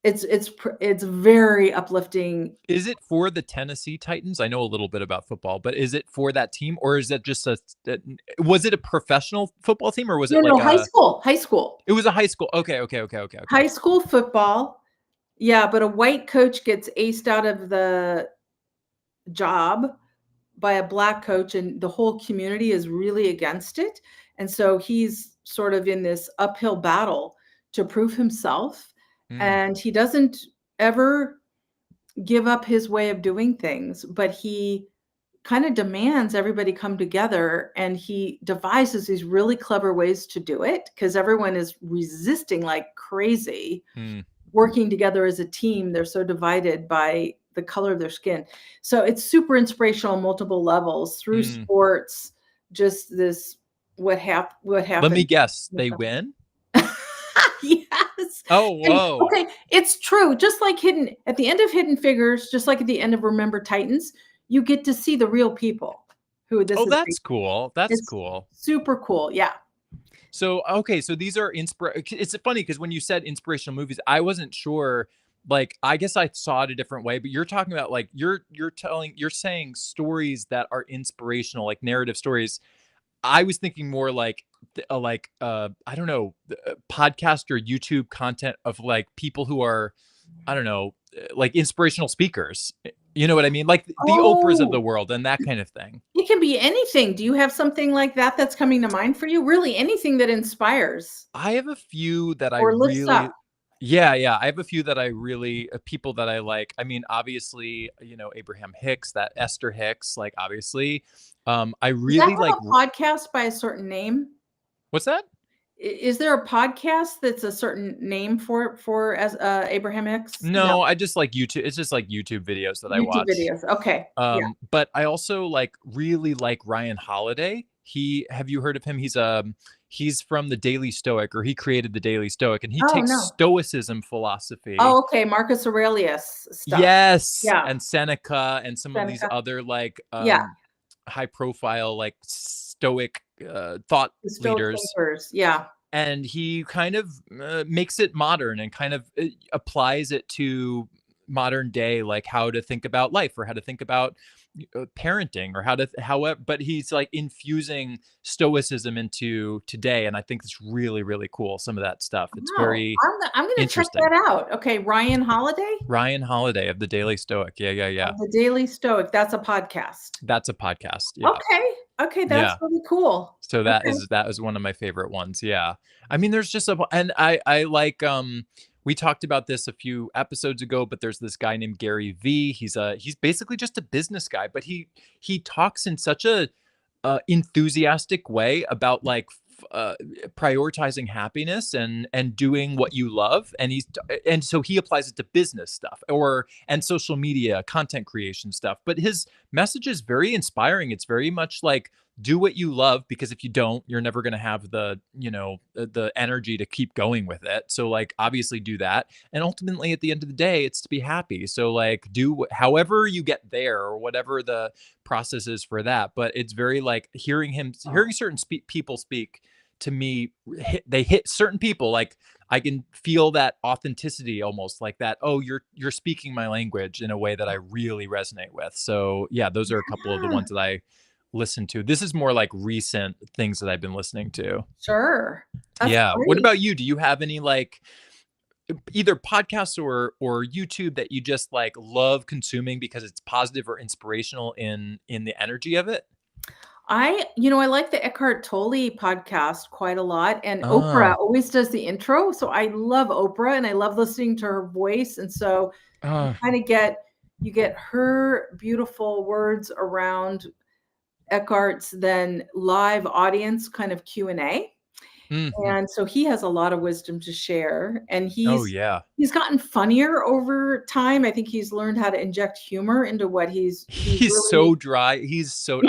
it's very uplifting. Is it for the Tennessee Titans? I know a little bit about football, but is it for that team or is it just was it a professional football team or was No, it no, like high school. it was a high school? Okay, okay, okay, okay, okay. High school football. Yeah, but a white coach gets aced out of the job by a black coach, and the whole community is really against it. And so he's sort of in this uphill battle to prove himself. Mm, And he doesn't ever give up his way of doing things, but he kind of demands everybody come together, and he devises these really clever ways to do it because everyone is resisting like crazy, mm, working together as a team. They're so divided by the color of their skin. So it's super inspirational on multiple levels through mm. sports. Just this, what Let me happened. guess, they win? Yes. Oh, And whoa. okay, it's true. Just like Hidden at the end of Hidden Figures, just like at the end of Remember Titans, you get to see the real people who this Oh, is that's based. cool. That's It's cool. super cool. Yeah. So, okay, so these are it's funny because when you said inspirational movies, I wasn't sure. Like, I guess I saw it a different way, but you're talking about like you're saying stories that are inspirational, like narrative stories. I was thinking more like I don't know, podcast or YouTube content of like people who are, I don't know, like inspirational speakers. You know what I mean? Like the Oprahs of the Oh, world and that kind of thing. it can be anything. Do you have something like that that's coming to mind for you? Really, anything that inspires I have a few that I or lifts really up. yeah, yeah, I have a few that I really people that I like. I mean, obviously, Abraham Hicks, that Esther Hicks, like obviously. I Does that really have like a podcast by a certain name? what's that? Is there a podcast that's a certain name for as Abraham Hicks? No, No, I just like YouTube. It's just like YouTube videos that I YouTube watch. videos. Okay. Yeah. But I also like really like Ryan Holiday. Have you heard of him? He's from the Daily Stoic, or he created the Daily Stoic, and he Oh, takes no. Stoicism philosophy. Oh, okay. Marcus Aurelius stuff. Yes, Yeah. and Seneca and some of these Seneca. other like Yeah. high profile like Stoic thought The Stoic leaders, thinkers. Yeah. and he kind of makes it modern and kind of applies it to modern day, like how to think about life or how to think about parenting or how to however, but he's like infusing stoicism into today, and I think it's really really cool, some of that stuff. It's Oh, very I'm gonna check interesting. that out. Okay, Ryan Holiday Ryan Holiday of the Daily Stoic, yeah, yeah, yeah. of the Daily Stoic. That's a podcast. That's a podcast, yeah. Okay. Okay, that's Yeah. really cool. So Okay. that is one of my favorite ones. Yeah. I mean, there's just and I like we talked about this a few episodes ago, but there's this guy named Gary V. He's basically just a business guy, but he talks in such a enthusiastic way about like prioritizing happiness and doing what you love, and so he applies it to business stuff or and social media content creation stuff, but his message is very inspiring. It's very much like do what you love, because if you don't, you're never going to have the energy to keep going with it. So like obviously do that, and ultimately at the end of the day it's to be happy. So like do however you get there or whatever the process is for that. But it's very like hearing certain people speak to me, they hit certain people, like I can feel that authenticity, almost like that, oh, you're speaking my language in a way that I really resonate with. So yeah, those are a couple of the Yeah, ones that I listen to. This is more like recent things that I've been listening to. sure. That's Yeah, what great. about you? Do you have any like either podcasts or YouTube that you just like love consuming because it's positive or inspirational in the energy of it? I like the Eckhart Tolle podcast quite a lot, and Oprah Ah, always does the intro, so I love Oprah, and I love listening to her voice, and so you ah, kinda get her beautiful words around Eckhart's then live audience kind of Q&A, mhm. and so he has a lot of wisdom to share, and Oh, yeah. he's gotten funnier over time. I think he's learned how to inject humor into what he's He's really. so dry. He's so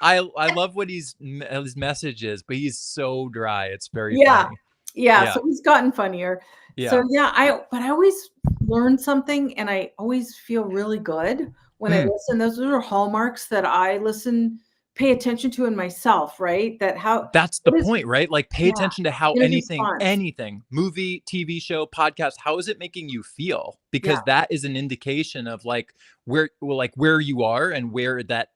I love what his message is, but he's so dry. It's very Yeah. funny. Yeah, Yeah. so he's gotten funnier. So, Yeah. yeah, I always learn something, and I always feel really good when I Mm. listen. Those are hallmarks that I pay attention to in myself, right? That how That's the what is point, right? Like, pay yeah, attention to how in a response. anything, movie, TV show, podcast, how is it making you feel? Yeah, Because that is an indication of like where you are and where that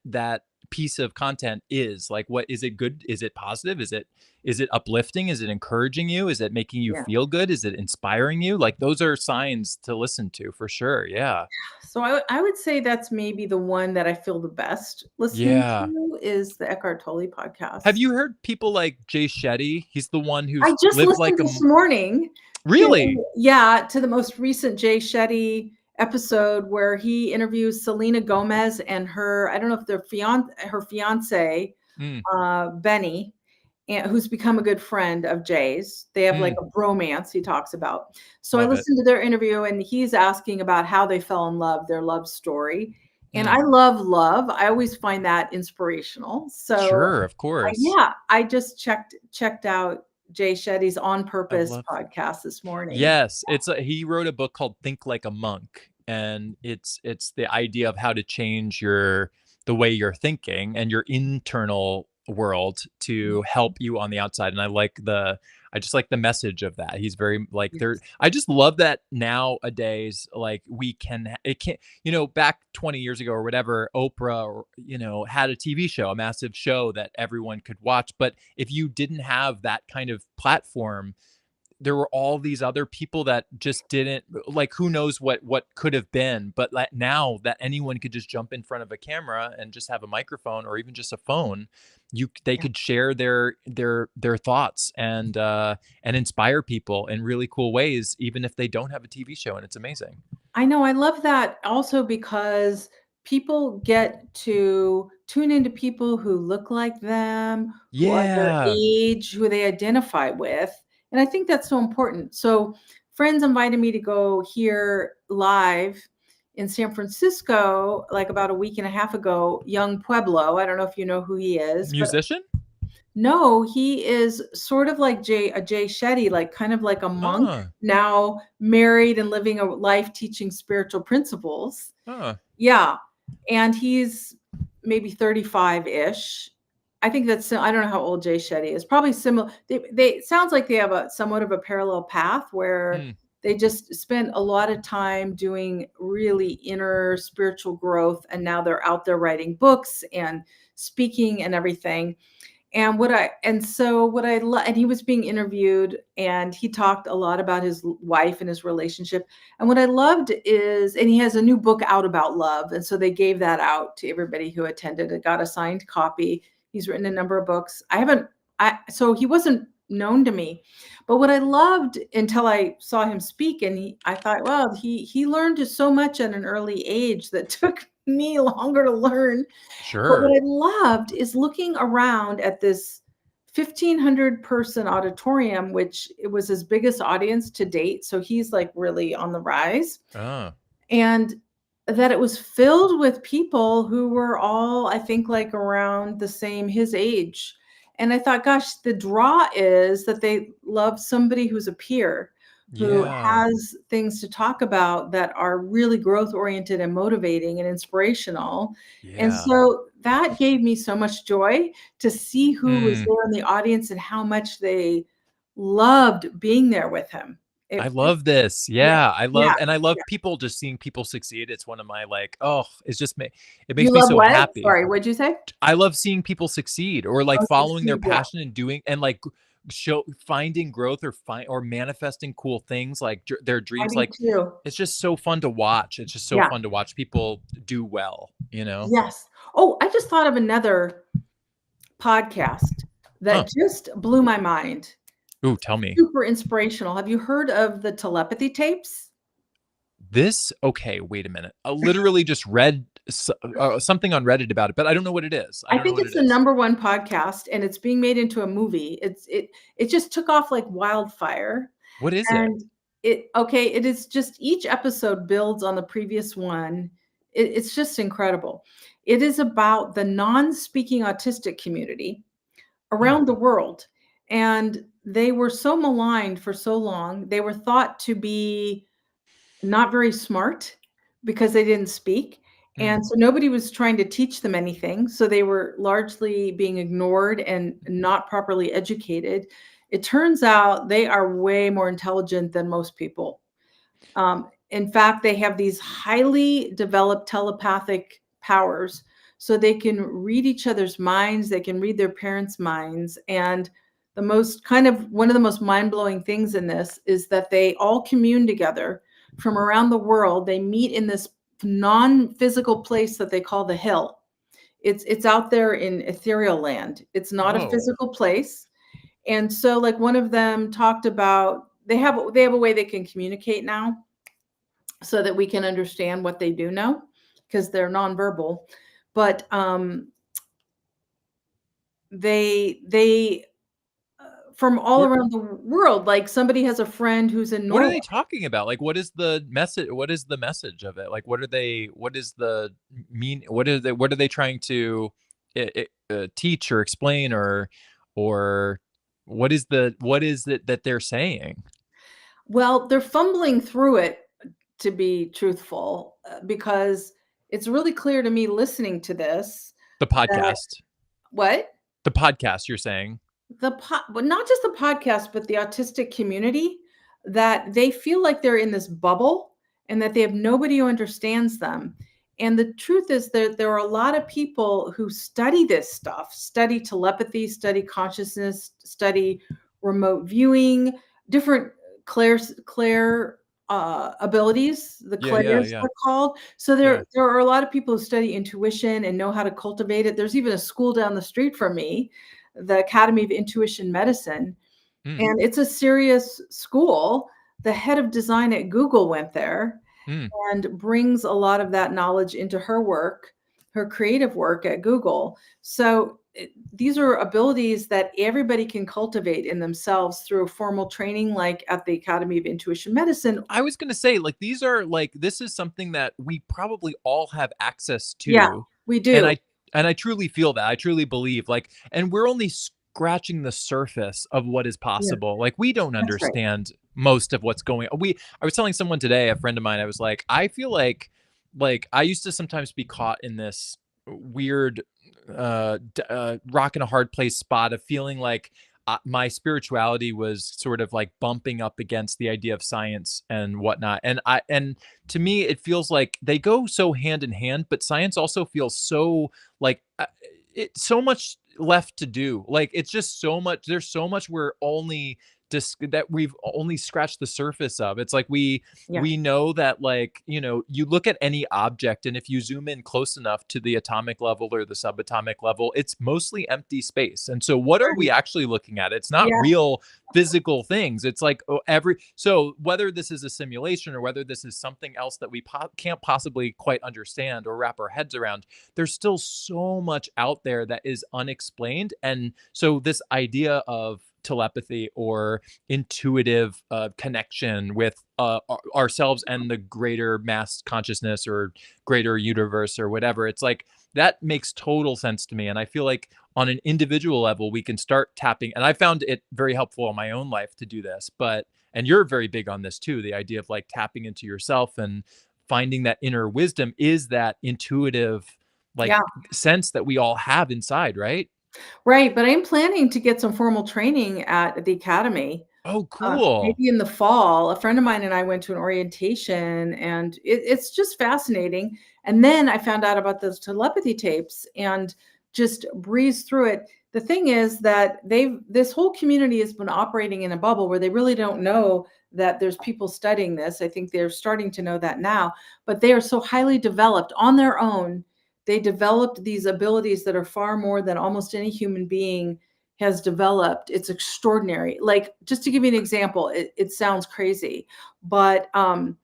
piece of content is. Like, what is it good? Is it positive? Is it uplifting? Is it encouraging you? Is it making you Yeah. feel good? Is it inspiring you? Like, those are signs to listen to for sure. Yeah. So I would say that's maybe the one that I feel the best listening Yeah. to is the Eckhart Tolle Have podcast. you heard people like Jay Shetty? He's the one I who's just lived listened like a this morning really? to the most recent Jay Shetty episode where he interviews Selena Gomez and her, I don't know if they're her fiance, Mm, Benny, and who's become a good friend of Jay's. They have like mm, a bromance he talks about. So I love it. listened to their interview and he's asking about how they fell in love, their love story. And I Mm. love love. I always find that inspirational. So Sure, of course. yeah, I just checked out Jay Shetty's On I Purpose love podcast this morning. Yes, it's a he wrote a book called Think Like a Monk, and it's the idea of how to change the way you're thinking and your internal world to help you on the outside, and I just like the message of that. He's very like there Yes. I just love that nowadays, like, we can it can't back 20 years ago or whatever, Oprah or, had a TV show, a massive show that everyone could watch, but if you didn't have that kind of platform, there were all these other people that just didn't, like, who knows what could have been, but like now that anyone could just jump in front of a camera and just have a microphone or even just a phone, they Yeah. could share their thoughts and inspire people in really cool ways, even if they don't have a TV show, and it's amazing. I know, I love that also because people get to tune into people who look like them, who are their Yeah. age, who they identify with, and I think that's so important. So, friends invited me to go here live in San Francisco, like, about a week and a half ago, Young Pueblo, I don't know if you know who he is, but Musician. no, he is sort of like Jay Shetty, like, kind of like a monk, uh now married and living a life teaching spiritual principles. uh Yeah, and he's maybe 35-ish. I think I don't know how old Jay Shetty is, probably similar. They it sounds like they have a somewhat of a parallel path where mm, they just spent a lot of time doing really inner spiritual growth, and now they're out there writing books and speaking and everything. And he was being interviewed and he talked a lot about his wife and his relationship. And what I loved is, and he has a new book out about love. And so they gave that out to everybody who attended. It got a signed copy. He's written a number of books. So he wasn't known to me. But what I loved until I saw him speak, and I thought, well, he learned so much at an early age that took me longer to learn. But what sure. I loved is looking around at this 1,500 person auditorium, which it was his biggest audience to date. So he's like really on the rise. uh And that it was filled with people who were all, I think, like around the same his age. And I thought, gosh, the draw is that they love somebody who's a peer, who yeah. has things to talk about that are really growth oriented and motivating and inspirational. And Yeah. so that gave me so much joy to see who was mm. there in the audience and how much they loved being there with him. I It love this. yeah, Yeah, yeah, I love yeah. people, just seeing people succeed. It's one of my, like, oh, it You makes me love so what? happy. Sorry, what'd you say? I love seeing people succeed, or like Oh, following their succeed, yeah. passion and doing and like show finding growth, or manifesting cool things, like their I dreams. do Like, too. it's just so fun to watch. It's just so Yeah. fun to watch people do well, you know? Yes. Oh, I just thought of another podcast Huh. that just blew my mind. Ooh, tell me. Super inspirational. Have you heard of the telepathy tapes? This okay, wait a minute. I literally just read something on Reddit about it, but I don't know what it is. I I don't know think what it it's the is. number one podcast and it's being made into a movie. It just took off like wildfire. What is it? And it is just each episode builds on the previous one. It's just incredible. It is about the non-speaking autistic community Hmm. around the world. And they were so maligned for so long. They were thought to be not very smart because they didn't speak. Hmm. And so nobody was trying to teach them anything. So they were largely being ignored and not properly educated. It turns out they are way more intelligent than most people. In fact, they have these highly developed telepathic powers so they can read each other's minds, they can read their parents' minds. And the most kind of one of the most mind-blowing things in this is that they all commune together from around the world. They meet in this non-physical place that they call the hill. It's out there in ethereal land. It's not a Whoa. physical place. And so like one of them talked about they have a way they can communicate now so that we can understand what they do know because they're nonverbal. But they from all What around the world, like somebody has a friend who's in what are Norway. they talking about? Like, what is the message of it? Like, what is the mean what are they trying to teach or explain, or what is it that they're saying? Well, they're fumbling through it, to be truthful, because it's really clear to me listening to this The that podcast. what? The podcast you're saying. Well, not just the podcast, but the autistic community, that they feel like they're in this bubble and that they have nobody who understands them. And the truth is that there are a lot of people who study this stuff, study telepathy, study consciousness, study remote viewing, different clair abilities, the Yeah, yeah, clairs yeah. they're called. So Yeah. there are a lot of people who study intuition and know how to cultivate it. There's even a school down the street from me, the Academy of Intuition Medicine, Mm, and it's a serious school. The head of design at Google went there mm. and brings a lot of that knowledge into her work, her creative work at Google. So these are abilities that everybody can cultivate in themselves through a formal training, like at the Academy of Intuition Medicine. I was gonna say, like, these are like this is something that we probably all have access Yeah, to, we and do. I truly feel that. I truly believe, like, and we're only scratching the surface of what is Yeah, possible. Like, we don't that's right. understand most of what's going on. I was telling someone today, a friend of mine, I was like, I feel like I used to sometimes be caught in this weird rock in a hard place spot of feeling like my spirituality was sort of like bumping up against the idea of science and whatnot. And to me, it feels like they go so hand in hand, but science also feels so like it's so much left to do. Like it's just so much. There's so much we're only that we've only scratched the surface of. It's like Yeah, we know that, like, you look at any object, and if you zoom in close enough to the atomic level or the subatomic level, it's mostly empty space. And so what are we right. actually looking at? It's not Yeah, real physical things. It's like, oh, so whether this is a simulation or whether this is something else that we can't possibly quite understand or wrap our heads around, there's still so much out there that is unexplained. And so this idea of telepathy or intuitive connection with ourselves and the greater mass consciousness or greater universe or whatever, it's like that makes total sense to me. And I feel like on an individual level we can start tapping, and I found it very helpful in my own life to do this. But and you're very big on this too, the idea of like tapping into yourself and finding that inner wisdom is that intuitive, like, yeah. sense that we all have inside, right? Right, but I'm planning to get some formal training at the academy. Oh, cool. Maybe in the fall. A friend of mine and I went to an orientation, and it's just fascinating. And then I found out about those telepathy tapes and just breezed through it. The thing is that this whole community has been operating in a bubble where they really don't know that there's people studying this. I think they're starting to know that now, but they are so highly developed on their own. They developed these abilities that are far more than almost any human being has developed. It's extraordinary. Like, just to give you an example, it sounds crazy, but some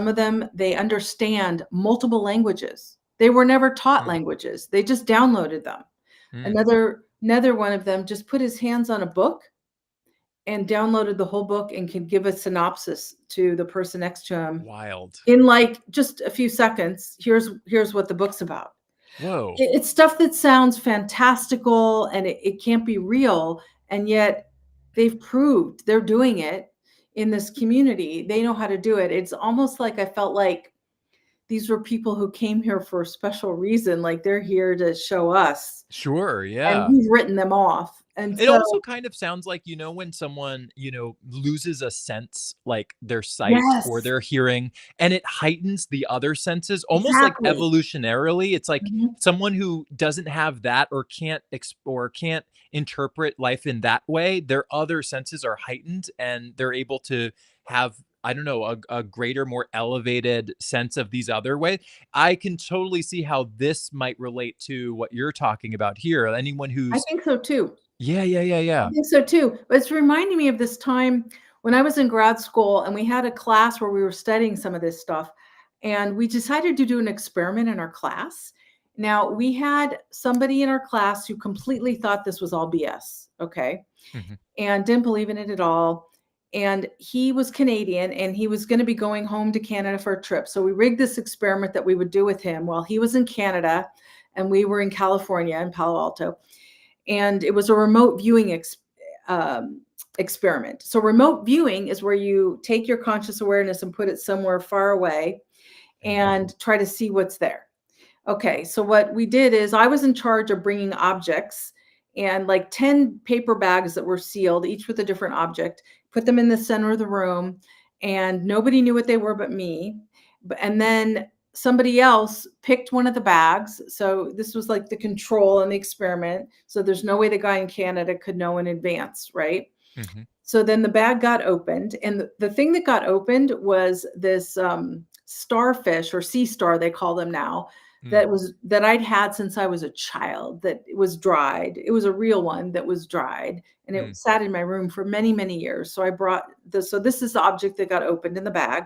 of them, they understand multiple languages. They were never taught Mm, languages. They just downloaded them. mm, Another one of them just put his hands on a book and downloaded the whole book and could give a synopsis to the person next to him wild. in like just a few seconds. Here's what the book's about. Whoa. It's stuff that sounds fantastical and it can't be real, and yet they've proved they're doing it in this community. They know how to do it. It's almost like I felt like these were people who came here for a special reason, like they're here to show us, Sure, and yeah. we've written them off. And It so also kind of sounds like, when someone, loses a sense, like their sight or yes, their hearing, and it heightens the other senses, almost like exactly. evolutionarily. It's like Mhm. someone who doesn't have that or can't interpret life in that way, their other senses are heightened and they're able to have, I don't know, a greater, more elevated sense of these other ways. I can totally see how this might relate to what you're talking about here. Anyone I who's think so too. yeah, yeah, yeah, I yeah. think so too. But it's reminding me of this time when I was in grad school and we had a class where we were studying some of this stuff. And we decided to do an experiment in our class. Now, we had somebody in our class who completely thought this was all BS. Okay. Mhm, And didn't believe in it at all. And he was Canadian and he was going to be going home to Canada for a trip. So we rigged this experiment that we would do with him while he was in Canada and we were in California in Palo Alto. And it was a remote viewing experiment. So, remote viewing is where you take your conscious awareness and put it somewhere far away mhm, and try to see what's there. Okay, so what we did is I was in charge of bringing objects and like 10 paper bags that were sealed, each with a different object, put them in the center of the room, and nobody knew what they were but me. And then somebody else picked one of the bags. So this was like the control in the experiment. So there's no way the guy in Canada could know in advance, right? mhm, So then the bag got opened, and the thing that got opened was this starfish or sea star, they call them now, mm, that I'd had since I was a child. That it was dried. It was a real one that was dried, and mm. it sat in my room for many, many years. So I brought this. So this is the object that got opened in the bag.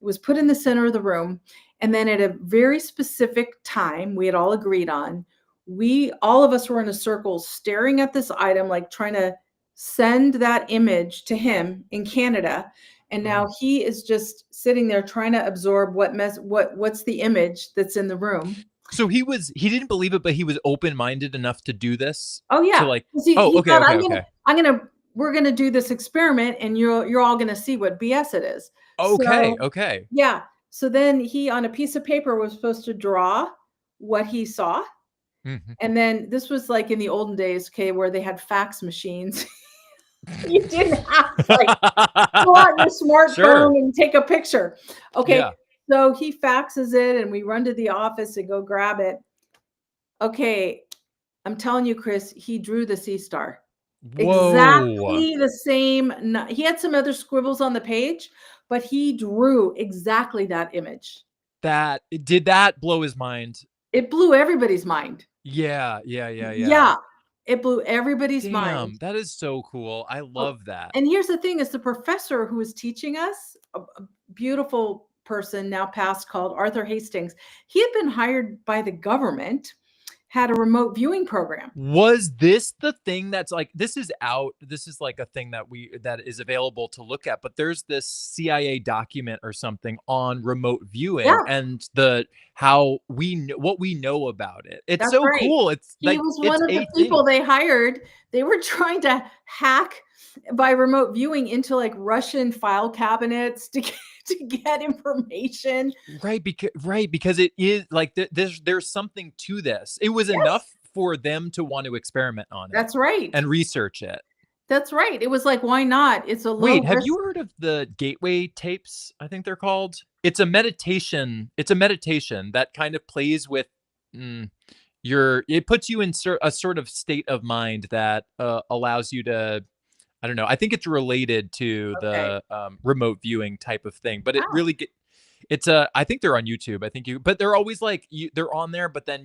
It was put in the center of the room, and then at a very specific time, we had all agreed on. We all of us were in a circle staring at this item, like trying to send that image to him in Canada. And now Mm. he is just sitting there trying to absorb what's the image that's in the room. So he didn't believe it, but he was open-minded enough to do this? Oh To, yeah. like 'Cause oh, he okay, thought okay, okay. I'm gonna we're gonna do this experiment and you're all gonna see what BS it is. Okay, So okay. yeah. So then he on a piece of paper was supposed to draw what he saw. Mhm. And then this was like in the olden days, okay, where they had fax machines. You didn't have to like pull out your Sure. smartphone and take a picture. Okay, Yeah. so he faxes it and we run to the office and go grab it. Okay, I'm telling you, Chris, he drew the sea star. Whoa. Exactly the same. He had some other scribbles on the page, but he drew exactly that image. Did that blow his mind? It blew everybody's mind. Yeah, yeah, yeah, yeah. Yeah, it blew everybody's mind. Damn, that is so cool. I Oh, love that. and here's the thing is the professor who was teaching us, a beautiful person now passed called Arthur Hastings, he had been hired by the government, had a remote viewing program. Was this the thing that's like this is like a thing that is available to look at, but there's this CIA document or something on remote viewing Yeah, and the how what we know about it. It's that's so right. cool. It's He like was it's one of the a people thing. they hired. They were trying to hack by remote viewing into like Russian file cabinets to to get information. Right, because it is like there's something to this. It was Yes, enough for them to want to experiment on it that's right. and research it. That's right. It was like, why not? It's a low Wait, have risk. you heard of the gateway tapes? I think they're called. It's a meditation that kind of plays with mm, your it puts you in a sort of state of mind that allows you to I don't know. I think it's related to Okay. the remote viewing type of thing, but it Oh. really get it's a I think they're on YouTube. I think but they're always like they're on there, but then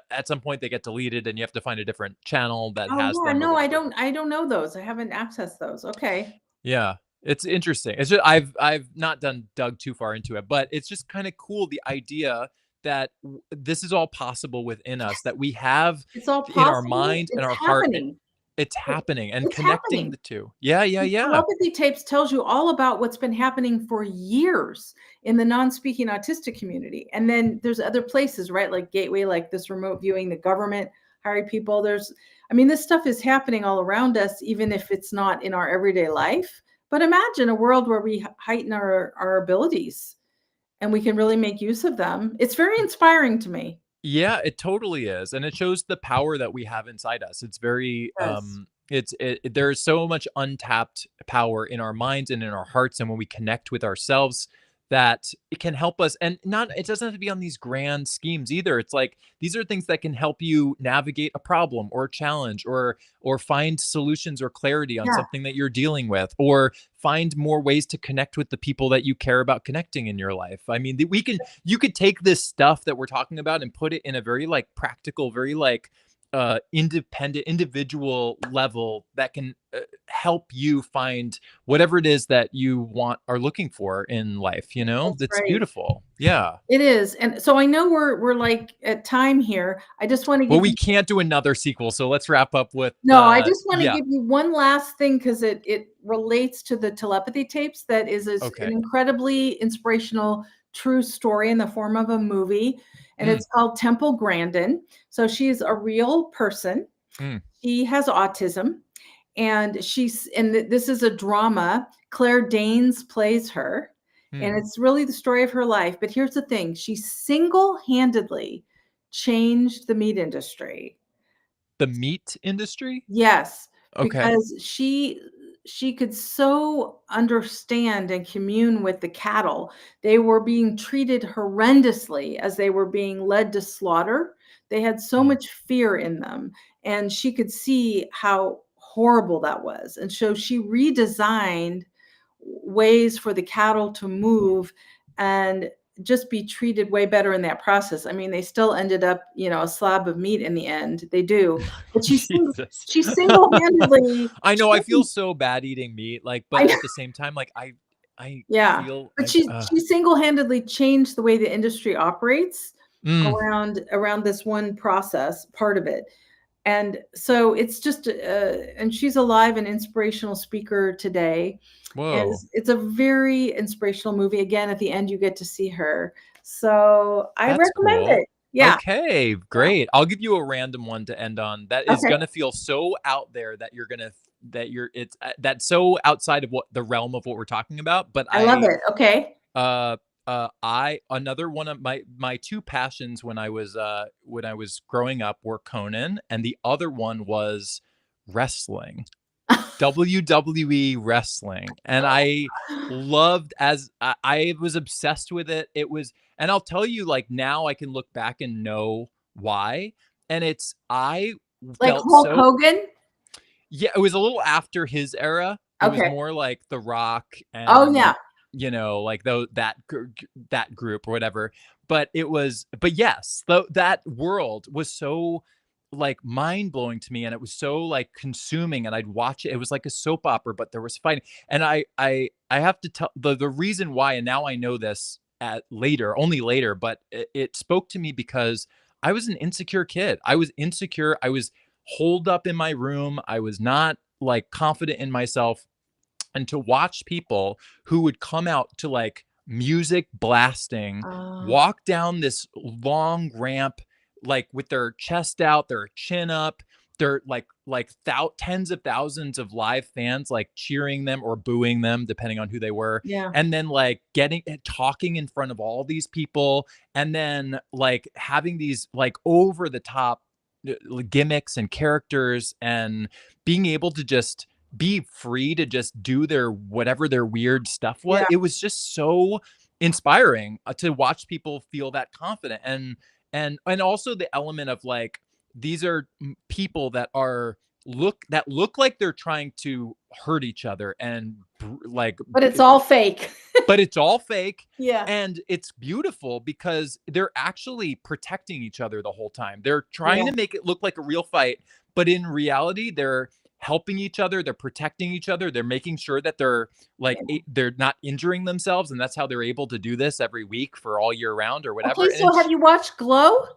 at some point they get deleted and you have to find a different channel that Oh, has yeah, them or no, whatever. I don't know those. I haven't accessed those. Okay. Yeah. It's interesting. It's just I've not dug too far into it, but it's just kind of cool the idea that this is all possible within us that we have It's all in our possible. mind and It's our heart. happening. It's happening and It's connecting happening. the two. Yeah, yeah, The yeah. telepathy tapes tells you all about what's been happening for years in the non-speaking autistic community. And then there's other places, right? Like Gateway, like this remote viewing, the government hiring people. I mean, this stuff is happening all around us, even if it's not in our everyday life. But imagine a world where we heighten our abilities. and we can really make use of them. It's very inspiring to me. Yeah, it totally is, and it shows the power that we have inside us. It's very, Yes. there's so much untapped power in our minds and in our hearts, and when we connect with ourselves, that it can help us. And not, it doesn't have to be on these grand schemes either. It's like these are things that can help you navigate a problem or a challenge, or find solutions or clarity on Yeah, something that you're dealing with, or find more ways to connect with the people that you care about connecting in your life. I mean, we can you could take this stuff that we're talking about and put it in a very like practical, very like independent individual level that can help you find whatever it is that you want are looking for in life. that's That's right. beautiful. Yeah. It is, and so I know we're, like, at time here. I just wanna Well, give we you can't do another sequel, so let's wrap up with No, I just wanna yeah. give you one last thing because it relates to the telepathy tapes that is an Okay. incredibly inspirational true story in the form of a movie, and Mm, it's called Temple Grandin. So she's a real person. mm, She has autism, and this is a drama. Claire Danes plays her, mm. and it's really the story of her life. But here's the thing: she single-handedly changed the meat industry. The meat industry. Yes, Okay. because she could so understand and commune with the cattle. They were being treated horrendously as they were being led to slaughter. They had so Mm. much fear in them, and she could see how horrible that was. And so she redesigned ways for the cattle to move and just be treated way better in that process. I mean, they still ended up, a slab of meat in the end. They do. But Jesus. she single-handedly I know, I feel changed. so bad eating meat, like, I but know. at the same time, like, I Yeah. feel But I she single-handedly changed the way the industry operates mm, around this one process, part of it. And so it's just and she's alive and inspirational speaker today. And whoa, it's a very inspirational movie. Again, at the end, you get to see her. So I that's recommend cool. it. Yeah. Okay, Yeah. great. I'll give you a random one to end on that is Okay. gonna feel so out there that it's that's so outside of what the realm of what we're talking about, but I love it. Okay. uh, I another one of my 2 passions when I was growing up were Conan, and the other one was wrestling. WWE wrestling, and I loved as I was obsessed with it. It was, and I'll tell you, like, now I can look back and know why, and it's I Like felt Hulk so Hogan? yeah, it was a little after his era. It was Okay. more like The Rock Oh, and, yeah. like that group or whatever. But yes, though that world was so like mind blowing to me, and it was so like consuming, and I'd watch it. It was like a soap opera, but there was fighting. And I have to tell the reason why, and now I know this at later, only later, but it spoke to me because I was an insecure kid. I was insecure. I was holed up in my room. I was not like confident in myself. And to watch people who would come out to like music blasting, Uh, walk down this long ramp, like with their chest out, their chin up, they're tens of thousands of live fans like cheering them or booing them depending on who they were, yeah. and then like getting talking in front of all these people, and then like having these like over the top gimmicks and characters, and being able to just be free to just do their whatever their weird stuff was. Yeah. It was just so inspiring to watch people feel that confident, and also the element of like these are people that look like they're trying to hurt each other and like But it's all fake. but it's all fake, Yeah. and it's beautiful because they're actually protecting each other the whole time. They're trying Yeah. to make it look like a real fight, but in reality, they're helping each other, they're protecting each other, they're making sure that they're like Yeah. they're not injuring themselves, and that's how they're able to do this every week for all year round or whatever. Okay, And so have it's you watched Glow?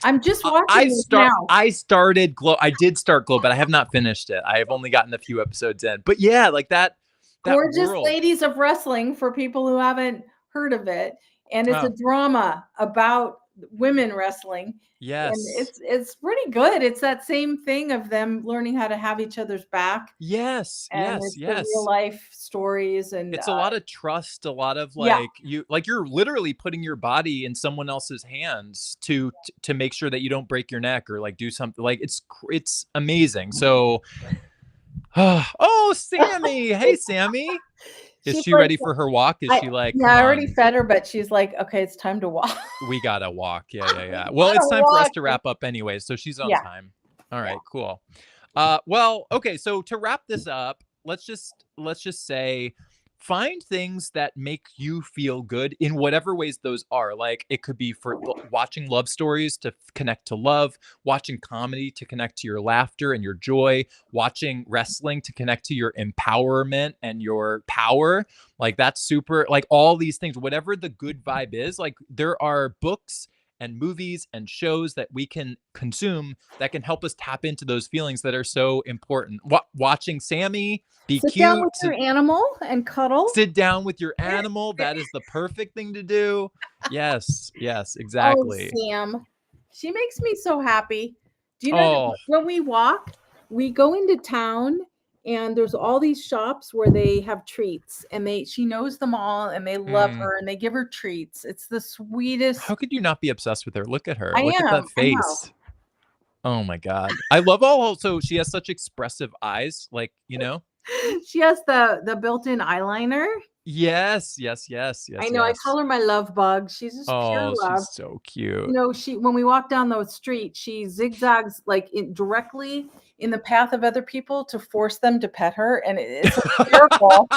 I'm just watching this now. I started Glow. I did start Glow, but I have not finished it. I have only gotten a few episodes in. But yeah, like that Gorgeous world. Ladies of Wrestling for people who haven't heard of it, and it's a Oh, drama about women wrestling, and Yes. it's pretty good. It's that same thing of them learning how to have each other's back, Yes, and yes, it's the real yes. life stories, and It's a lot of trust, a lot of yeah. like you're literally putting your body in someone else's hands to make sure that you don't break your neck or like do something like it's amazing. So oh, Sammy. Hey, Sammy. Is She's she like, ready for her walk? Is I she like, yeah, come I already on, fed her, but she's like, "Okay, it's time to walk." we gotta walk. Yeah, yeah, We yeah. Well, gotta it's time for us walk. to wrap up anyway, so she's on Yeah, time. All yeah. right, cool. Well, okay, so to wrap this up, let's just say find things that make you feel good in whatever ways those are. Like it could be for watching love stories to connect to love, watching comedy to connect to your laughter and your joy, watching wrestling to connect to your empowerment and your power. Like that's super like all these things, whatever the good vibe is, like there are books and movies and shows that we can consume that can help us tap into those feelings that are so important. Watching Sammy be Sit down cute, with your animal and cuddle. sit down with your animal. That is the perfect thing to do. Yes, yes, Oh, exactly. Sam. She makes me so happy. Do you know that Oh, when we walk, we go into town and there's all these shops where they have treats and they she knows them all and they love mm, her and they give her treats. It's the sweetest. how could you not be obsessed with her? Look at her. I Look at that am. I know. face. Oh my God. I love also she has such expressive eyes. Like, She has the built-in eyeliner. yes, yes, yes, I yes, know. I yes. call her my love bug. She's just pure Oh, love. she's so cute. She when we walk down the street, she zigzags like directly in the path of other people to force them to pet her, and it's hysterical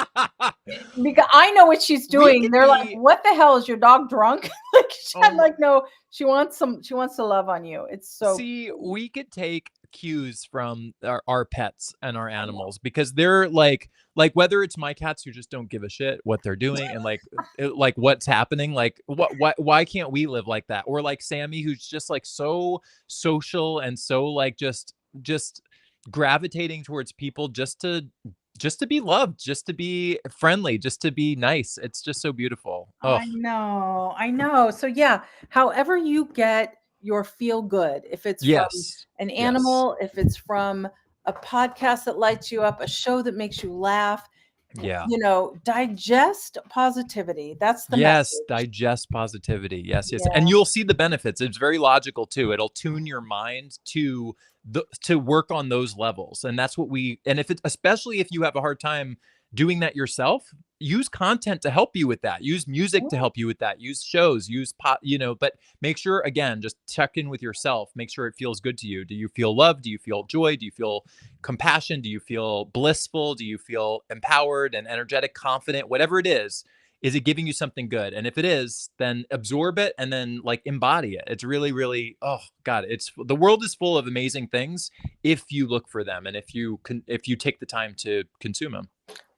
because I know what she's We doing. could They're like, be "What the hell is your dog drunk?" Like oh I'm my like, "No, she wants some. She wants to love on you." It's so see, cute. we could take cues from our pets and our animals because they're like whether it's my cats who just don't give a shit what they're doing and like what's happening, like why can't we live like that? Or like Sammy who's just like so social and so like just gravitating towards people just to be loved, just to be friendly, just to be nice. It's just so beautiful. Oh, I know, I know. So yeah, however you get your feel good, if it's from yes. an Yes. animal, if it's from a podcast that lights you up, a show that makes you laugh, Yeah. digest positivity. That's the Yes, message. digest positivity. Yes, yes. And Yeah. you'll see the benefits. It's very logical too. It'll tune your mind to work on those levels. And that's what we and if it especially if you have a hard time doing that yourself, use content to help you with that. Use music to help you with that. Use shows, use but make sure again, just check in with yourself. Make sure it feels good to you. Do you feel love? Do you feel joy? Do you feel compassion? Do you feel blissful? Do you feel empowered and energetic, confident? Whatever it is it giving you something good? And if it is, then absorb it and then like embody it. It's really, really, oh God, it's the world is full of amazing things if you look for them and if you take the time to consume them.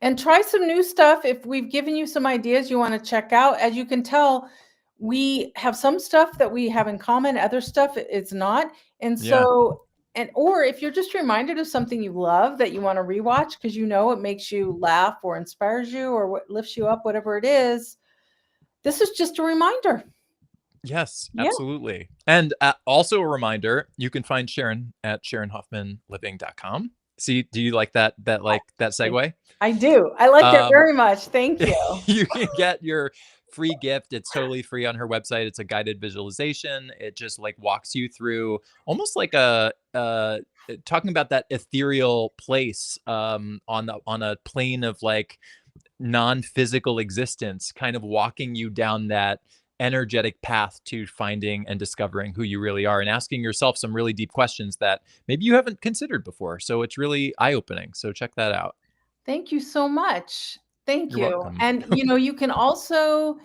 And try some new stuff. If we've given you some ideas you want to check out, as you can tell, we have some stuff that we have in common, other stuff it's not. And Yeah. so, and or if you're just reminded of something you love that you want to rewatch because you know it makes you laugh or inspires you or what lifts you up, whatever it is, this is just a reminder. Yes, Yeah, absolutely. And also a reminder, you can find Sharon at SharonHoffmanLiving.com. See, do you like that I, segue? I do. I like it Um, very much. Thank you. you can get your free gift. It's totally free on her website. It's a guided visualization. It just like walks you through almost like a talking about that ethereal place on a plane of like non-physical existence, kind of walking you down that energetic path to finding and discovering who you really are and asking yourself some really deep questions that maybe you haven't considered before. So it's really eye-opening. So check that out. Thank you so much. Thank You're you. welcome. And you can also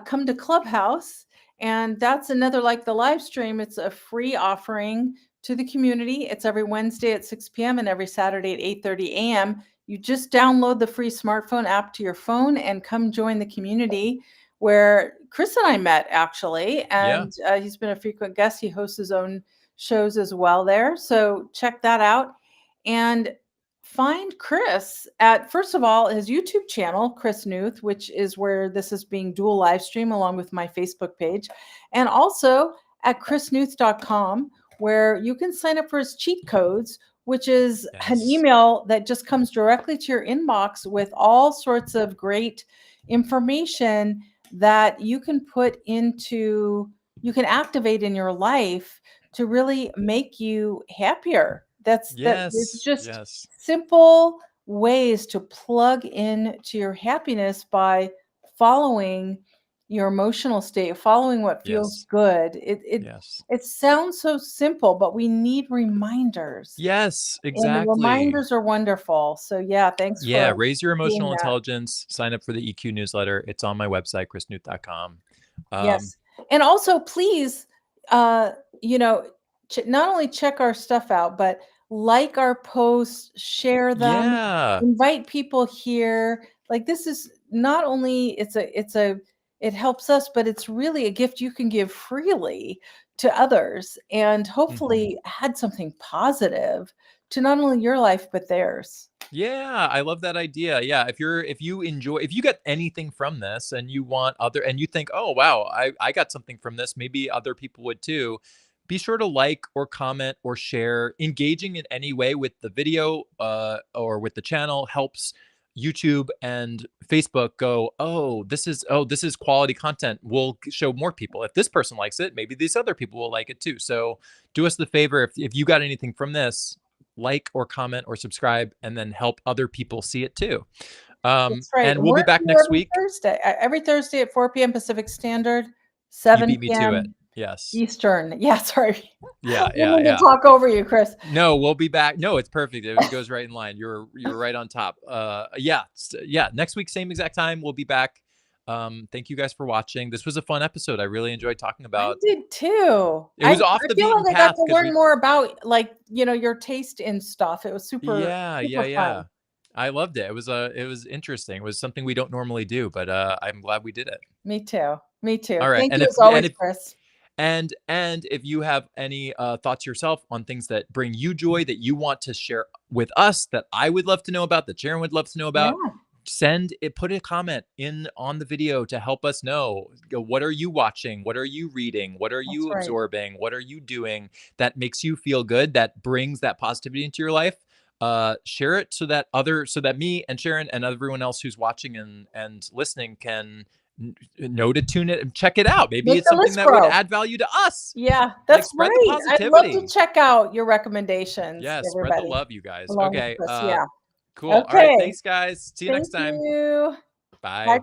come to Clubhouse, and that's another like the live stream. It's a free offering to the community. It's every Wednesday at 6 p.m. and every Saturday at 8:30 a.m. You just download the free smartphone app to your phone and come join the community where Chris and I met actually, Yeah. and he's been a frequent guest. He hosts his own shows as well there, so check that out. And find Chris at, first of all, his YouTube channel, Chris Newth, which is where this is being dual live stream along with my Facebook page, and also at chrisnewth.com, where you can sign up for his cheat codes, which is an Yes. email that just comes directly to your inbox with all sorts of great information that you can put into, you can activate in your life to really make you happier. It's Yes. just Yes. simple ways to plug in to your happiness by following your emotional state, following what feels Yes. good. It sounds so simple, but we need reminders. Yes, And the exactly. reminders are wonderful. So yeah, thanks Yeah, for raise your doing emotional that. intelligence. Sign up for the EQ newsletter. It's on my website, chrisnewt.com. Um, Yes. And also please, uh, you know, not only check our stuff out, but like our posts, share them, yeah. invite people here. Like, this is not only, it helps us, but it's really a gift you can give freely to others and Mhm. hopefully add something positive to not only your life but theirs. Yeah, I love that idea. Yeah, if you enjoy, if you get anything from this and you want other and you think, "Oh, wow, I got something from this, maybe other people would too." Be sure to like or comment or share. Engaging in any way with the video or with the channel helps YouTube and Facebook go, oh, this is quality content. We'll show more people. If this person likes it, maybe these other people will like it too. So do us the favor, if you got anything from this, like or comment or subscribe, and then help other people see it too. That's right. And And we'll we're be back here next week. every Thursday at 4 p.m. Pacific Standard, You 7 beat me to it. p.m. Yes. Eastern. Yeah, sorry. Yeah, Didn't yeah, mean to yeah. talk over you, Chris. No, we'll be back. No, it's perfect. It goes right in line. You're right on top. Yeah, yeah. Next week, same exact time, we'll be back. Thank you guys for watching. This was a fun episode. I really enjoyed talking I about. did too. It was off I the feel beaten like I got path to because learn we. more about, like, your taste in stuff. It was super, Yeah, yeah, super yeah. fun. I loved it. It was interesting. It was something we don't normally do, but I'm glad we did it. Me too. Me too. All right, Thank you as always, Chris. and if you have any thoughts yourself on things that bring you joy that you want to share with us, that I would love to know about, that Sharon would love to know about, Yeah, send it. Put a comment in on the video to help us know. What are you watching? What are you reading? What are that's you right. absorbing? What are you doing that makes you feel good? That brings that positivity into your life. Share it so that me and Sharon and everyone else who's watching and listening can know to tune it and check it out. Maybe Make it's the something list that would grow. add value to us. Yeah, Like, that's spread the great. I'd love to positivity. check out your recommendations, Yeah, spread the everybody, love, you guys. along with Okay. Chris. Yeah. Cool. All right. Okay. Thanks, guys. See you next Thank time. you. Bye. Bye.